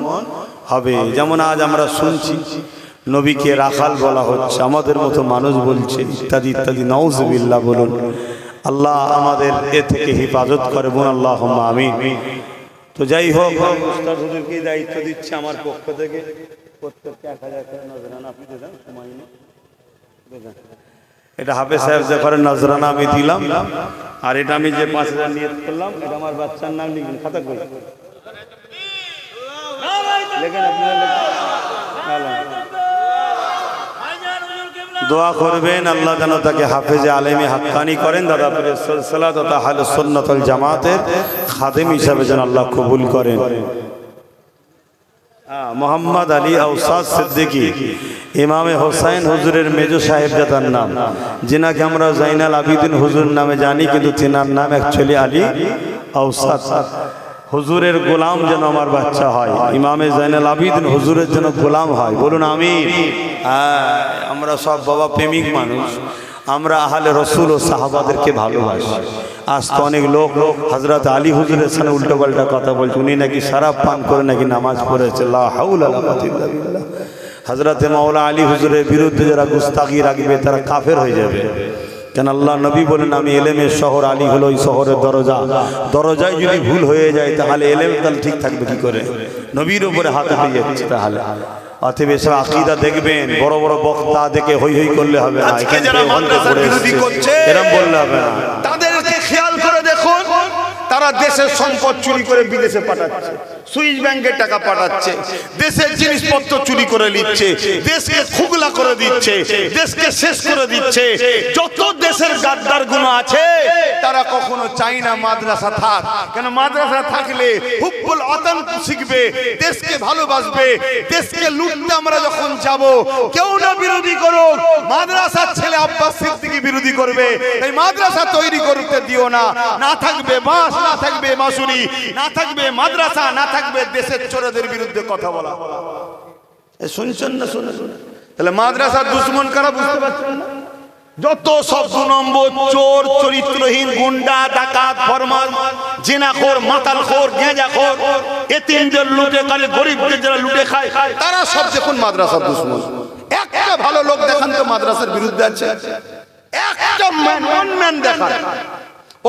হবে। যেমন আজ আমরা শুনছি নবীকে রাখাল বলা হচ্ছে, আমাদের মতো মানুষ বলছে ইত্যাদি ইত্যাদি। নাউজুবিল্লাহ বলুন। আল্লাহ আমাদের এ থেকে হেফাজত করে, বোন আল্লাহুম্মা আমিন। তো যাই হোক, উস্তাদ হুজুরকে দায়িত্ব দিচ্ছে আমার পক্ষ থেকে, প্রত্যেককে 1000 করে নজরানা আপনি দেন, সময় নেই। এটা হাফেজ সাহেব যে করেন নজরানা আমি দিলাম, আর এটা আমি যে 5000 নিয়ত করলাম, এটা আমার বাচ্চার নাম লিখুন খাতা করে লেখেন, আপনারা দোয়া করবেন আল্লাহ যেন তাকে হাফেজে আলেমে হাক্কানি করেন, দাদাপুরের সিলসিলা তথা আহলুস সুন্নাত ওয়াল জামাতের খাদেম হিসাবে যেন আল্লাহ কবুল করেন। মোহাম্মদ আলী আওসাদ সিদ্দিকী ইমামে হোসাইন হুজুরের মেজো সাহেবজাদার নাম, যিনাকে আমরা জাইনাল আবিদিন হুজুর নামে জানি, কিন্তু তিনার নাম অ্যাকচুয়ালি আলী আওসাদ। হুজুরের গোলাম যেন আমার বাচ্চা হয়, ইমামে জাইনাল আবিদিন হুজুরের যেন গোলাম হয়, বলুন আমিন। আমরা সব বাবা প্রেমিক মানুষ, আমরা আহলে রসুল ও সাহাবাদেরকে ভালোবাসি। আজ তো অনেক লোক হযরত আলী হুজুরের সামনে উল্টো পাল্টা কথা বলছে, উনি নাকি শরাব পান করে নাকি নামাজ পড়েছে। লা হাওলা ওয়ালা কুওয়াতা ইল্লা বিল্লাহ। হযরত মাওলা আলী হুজুরের বিরুদ্ধে যারা গুস্তাখি রাখবে তারা কাফের হয়ে যাবে। কেন আল্লাহ নবী বলেন, আমি এলেমের শহর, আলী হলো ওই শহরের দরজা। দরজায় যদি ভুল হয়ে যায় তাহলে এলেম তাহলে ঠিক থাকবে কি করে? নবীর উপরে হাত উঠে যাচ্ছে। তাহলে অতএব এসব আকীদা দেখবেন, বড় বড় বক্তা দেখে হই হই করলে হবে না,
আজকে যারা মাদ্রাসার বিরোধী করছে
এরকম বললে হবে না।
তাদেরকে খেয়াল করে দেখুন, তারা দেশের সম্পদ চুরি করে বিদেশে পাঠাচ্ছে, সুইস ব্যাংকের টাকা পাঠাচ্ছে, দেশের জিনিসপত্র চুরি করে নিচ্ছে, দেশকে খুগলা করে দিচ্ছে, দেশকে শেষ করে দিচ্ছে। যত দেশের গাদ্দার গুলো আছে তারা কখনো চায় না মাদ্রাসা থাক। কেন? মাদ্রাসা থাকলে হুব্বুল ওয়াতান শিখবে, দেশকে ভালোবাসবে। দেশকে লুটতে আমরা যখন যাব, কেউ না বিরোধী করুক, মাদ্রাসার ছেলে আব্বাস সিদ্দিকী বিরোধী করবে। এই মাদ্রাসা তৈরি করতে দিও না। না থাকবে বাস, না থাকবে মাসুরি, না থাকবে মাদ্রাসা, না থাকবে দেশের চোরদের বিরুদ্ধে কথা বলা। শুনছেন না? শুনে তাহলে মাদ্রাসার দুশ্মন কারা বুঝতে পারছেন না? যত সব 2 নম্বর চোর, চরিত্রহীন, গুন্ডা, ডাকাত, ফরমান, জিনাখোর, মাতালখোর, গেঁজাখোর, এতিমদের লুটে খায়, গরিবদের যারা লুটে খায়, তারা সব দেখুন মাদ্রাসার দুশ্মন। একটা ভালো লোক দেখান তো মাদ্রাসার বিরুদ্ধে আছে, একটা ম্যান দেখান,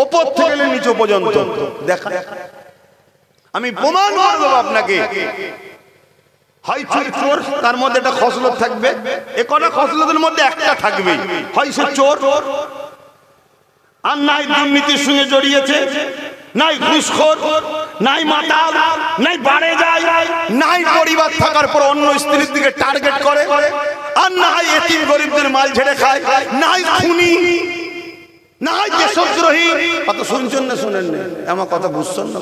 ওপর থেকে নিচে পর্যন্ত দেখান। আমি প্রমাণ করে দেবো আপনাকে। হয় চোর, তার মধ্যে একটা খসলত থাকবে, এ কটা খসলতের মধ্যে একটা থাকবে, হয় সে চোর, আর নাই দুর্নীতির সঙ্গে জড়িয়েছে, নাই ঘুষখোর, নাই মাতাল, নাই বাড়ে যায়, নাই পরিবার থাকার পর অন্য স্ত্রীর দিকে টার্গেট করে, আর নাই এতিম গরিবদের মাল ঝেড়ে খায়, নাই খুনি, নাই দেশদ্রোহী। কত শুনছেন না? শুনেন না? আমার কথা বুঝছেন না?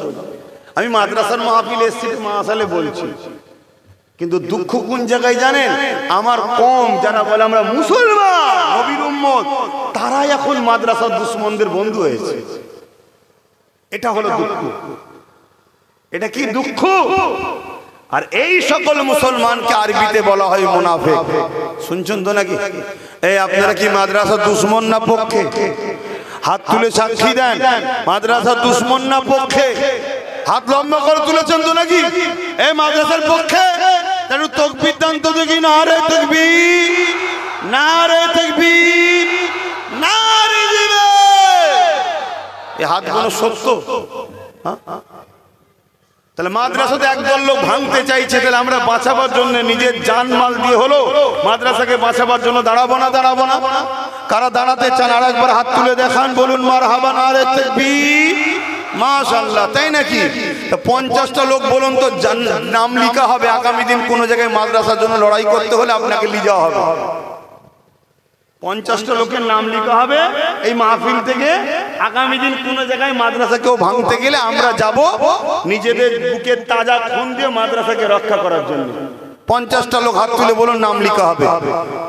আমি মাদ্রাসার মাহফিলে এসেছি, মাসালে বলছি, কিন্তু দুঃখ কোন জায়গায় জানেন? আমার কম যারা বলে আমরা মুসলমান, নবীর উম্মত, তারাই এখন মাদ্রাসার দুশ্মনদের বন্ধু হয়েছে। এটা হলো দুঃখ। এটা কি দুঃখ? আর এই সকল মুসলমানকে আরবিতে বলা হয় মুনাফিক। শুনছেন তো নাকি? এই আপনারা কি মাদ্রাসার দুশ্মন না পক্ষে? হাত তুলে সাক্ষী দেন, মাদ্রাসার দুশ্মন না পক্ষে? হাত লম্বা করে তুলেছেন তো নাকি? এই মাদ্রাসার পক্ষে একটু তাকবীর দান তো দেখি। নারে তাকবীর, নারে তাকবীর, নারে জিহাদ। এই হাতগুলো সত্য। তাহলে মাদ্রাসাতে একদল লোক ভাঙতে চাইছে, তাহলে আমরা বাঁচাবার জন্য নিজের জানমাল দিয়ে হলো মাদ্রাসাকে বাঁচাবার জন্য দাঁড়াবো না? দাঁড়াবো না? কারা দাঁড়াতে চান আর একবার হাত তুলে দেখান, বলুন মারহাবা, নারে তাকবীর, মাশাআল্লাহ। তাই নাকি? 50টা লোক বলুন তো নাম লিখা হবে আগামী দিন কোন জায়গায় মাদ্রাসার জন্য লড়াই করতে হলে আপনাকে নিয়ে যাওয়া হবে। 50টা লোকের নাম লিখা হবে এই মাহফিল থেকে। আগামী দিন কোন জায়গায় মাদ্রাসা কেউ ভাঙতে গেলে আমরা যাব নিজেদের বুকের তাজা খুন দিয়ে মাদ্রাসাকে রক্ষা করার জন্য। 50টা লোক হাত তুলে বলুন নাম লিখা হবে।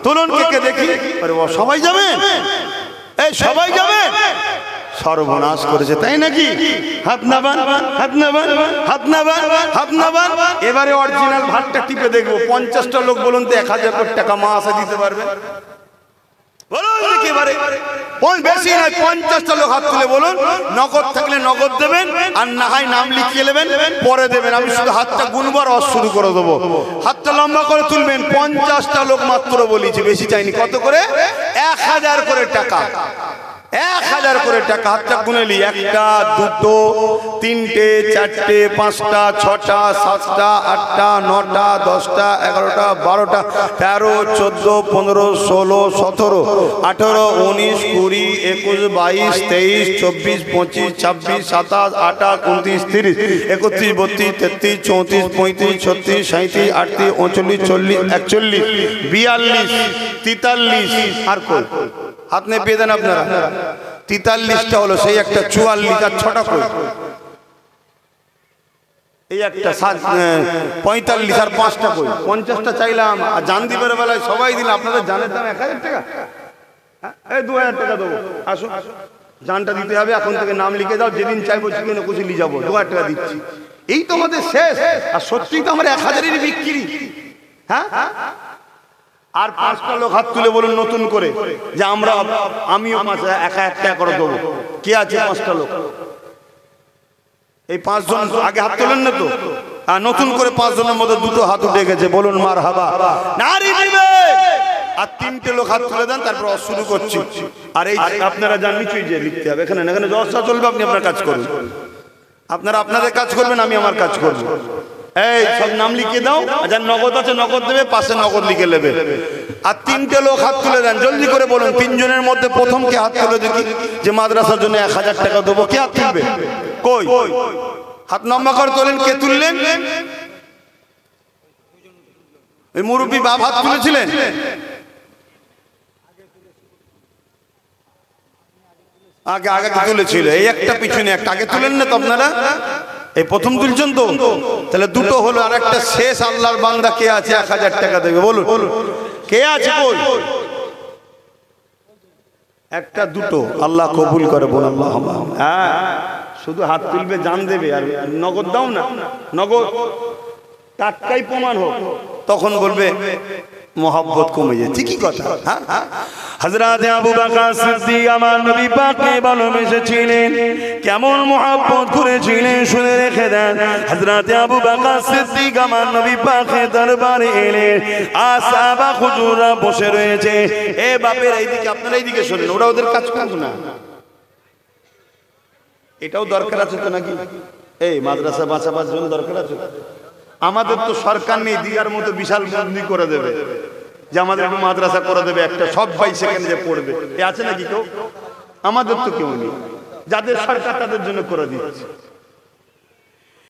তুলুন কে কে দেখি। আরে বাবা, সবাই যাবে? এই সবাই যাবে? সর্বনাশ করেছে, তাই নাকি? হাত নাবান, হাত নাবান, হাত নাবান, হাত নাবান। এবারে অরিজিনাল ভাতটা টিপে দেখবো। 50টা লোক বলুন তো 1000 কোটি টাকা মাসে দিতে পারবে? বলুন দেখি বেশি নয় 50টা লোক হাত তুলে বলুন নগদ থাকলে নগদ দেবেন আর না হয় নাম লিখিয়ে নেবেন পরে দেবেন আমি শুধু হাতটা গুনবার শুরু করে দেবো হাতটা লম্বা করে তুলবেন 50টা লোক মাত্র বলেছি বেশি চাইনি কত করে 1000 করে টাকা 1000 করে টাকা হাতটা গুনেলি 1টা 2টো 3টে 4টে 5টা 6টা 7টা 8টা 9টা 10টা 11টা 12টা 13 14 15 16 17 18 19 20 21 22 23 24 25 26 27 28 29 30 31 32 33 34 35 36 37 38 39 40 41 42 43 আর কই হাত নে পেয়ে দেন আপনারা 43টা হলো সেই একটা 44 আর 6টা কই এই একটা 45 আর 5টা কই 50টা চাইলাম আর জান দিবের বেলায় সবাই দিন আপনাদের জানের দাম 1000 টাকা এই 2000 টাকা দেবো আসো জানটা দিতে হবে এখন থেকে নাম লিখে দাও যেদিন চাইবো চিকেন কুচি নিয়ে যাবো 2000 টাকা দিচ্ছি এই তো আমাদের শেষ আর সত্যিই তো আমার 1000-এরই বিক্রি হ্যাঁ আর 5টা লোক হাত তুলে বলুন নতুন করে যে আমিও 1000 টাকা করে দেবো কে আছে 5টা লোক এই 5 জন আগে হাত তোলেন না তো আর নতুন করে 5 জনের মধ্যে দুটো হাত উঠে গেছে বলুন মারহাবা নারী দিবে আর 3টে লোক হাত তুলে দেন তারপর শুরু করছি আর এই আপনারা জান নিচুই যে লিখতে হবে এখানে জলসা চলবে আপনি আপনার কাজ করুন আপনারা আপনাদের কাজ করবেন আমি আমার কাজ করব এই সব নাম লিখে দাও যার নগদ আছে নগদ দেবে পাশে নগদ লিখে নেবে আর 3টে লোক হাত তুলে দেন জলদি করে বলুন 3 জনের মধ্যে প্রথম কে হাত তুলে দেখি যে মাদ্রাসার জন্য 1000 টাকা দেবো কে হাত তুলবে কই হাত লম্বা করে তোলেন কে তুললেন এই মুরব্বী বাপ হাত তুলেছিলেন আগে আগে তুলেছিল এই একটা পিছনে একটা আগে তুলেন না তো আপনারা এই প্রথম তুলছেন তো তাহলে দুটো হলো আর একটা শেষ আল্লাহর বান্দা কে আছে 1000 টাকা দেবে বলুন কে আছে কই একটা দুটো আল্লাহ কবুল করে বল আল্লাহুম্মা হ্যাঁ শুধু হাত তুলবে জান দেবে আর নগদ দাও না নগদ টাটকাই প্রমাণ হোক তখন বলবে मोहब्बत কমে যায় ঠিকই কথা হ্যাঁ
হযরত আবু বকর সিদ্দিক আমার নবী পাককে ভালোবেসেছিলেন কেমন mohabbat করেছিলেন শুনে রেখে দেন হযরত আবু বকর সিদ্দিক আমার নবী পাকের দরবারে এলেন আর সাহাবা হুজুররা বসে রয়েছে
এ বাপের এইদিকে আপনারা এইদিকে শুনুন ওরা ওদের কাজ করব না এটাও দরকার আছে তো নাকি এই মাদ্রাসা বাঁচাবার জন্য দরকার আছে আমাদের তো সরকার নেই দিয়ার মতো বিশাল বন্দি করে দেবে যে আমাদের একটা মাদ্রাসা করে দেবে একটা সব 22 সেকেন্ডে পড়বে এ আছে নাকি কেউ আমাদের তো কেউ নেই যাদের সরকার তাদের জন্য করে দিচ্ছে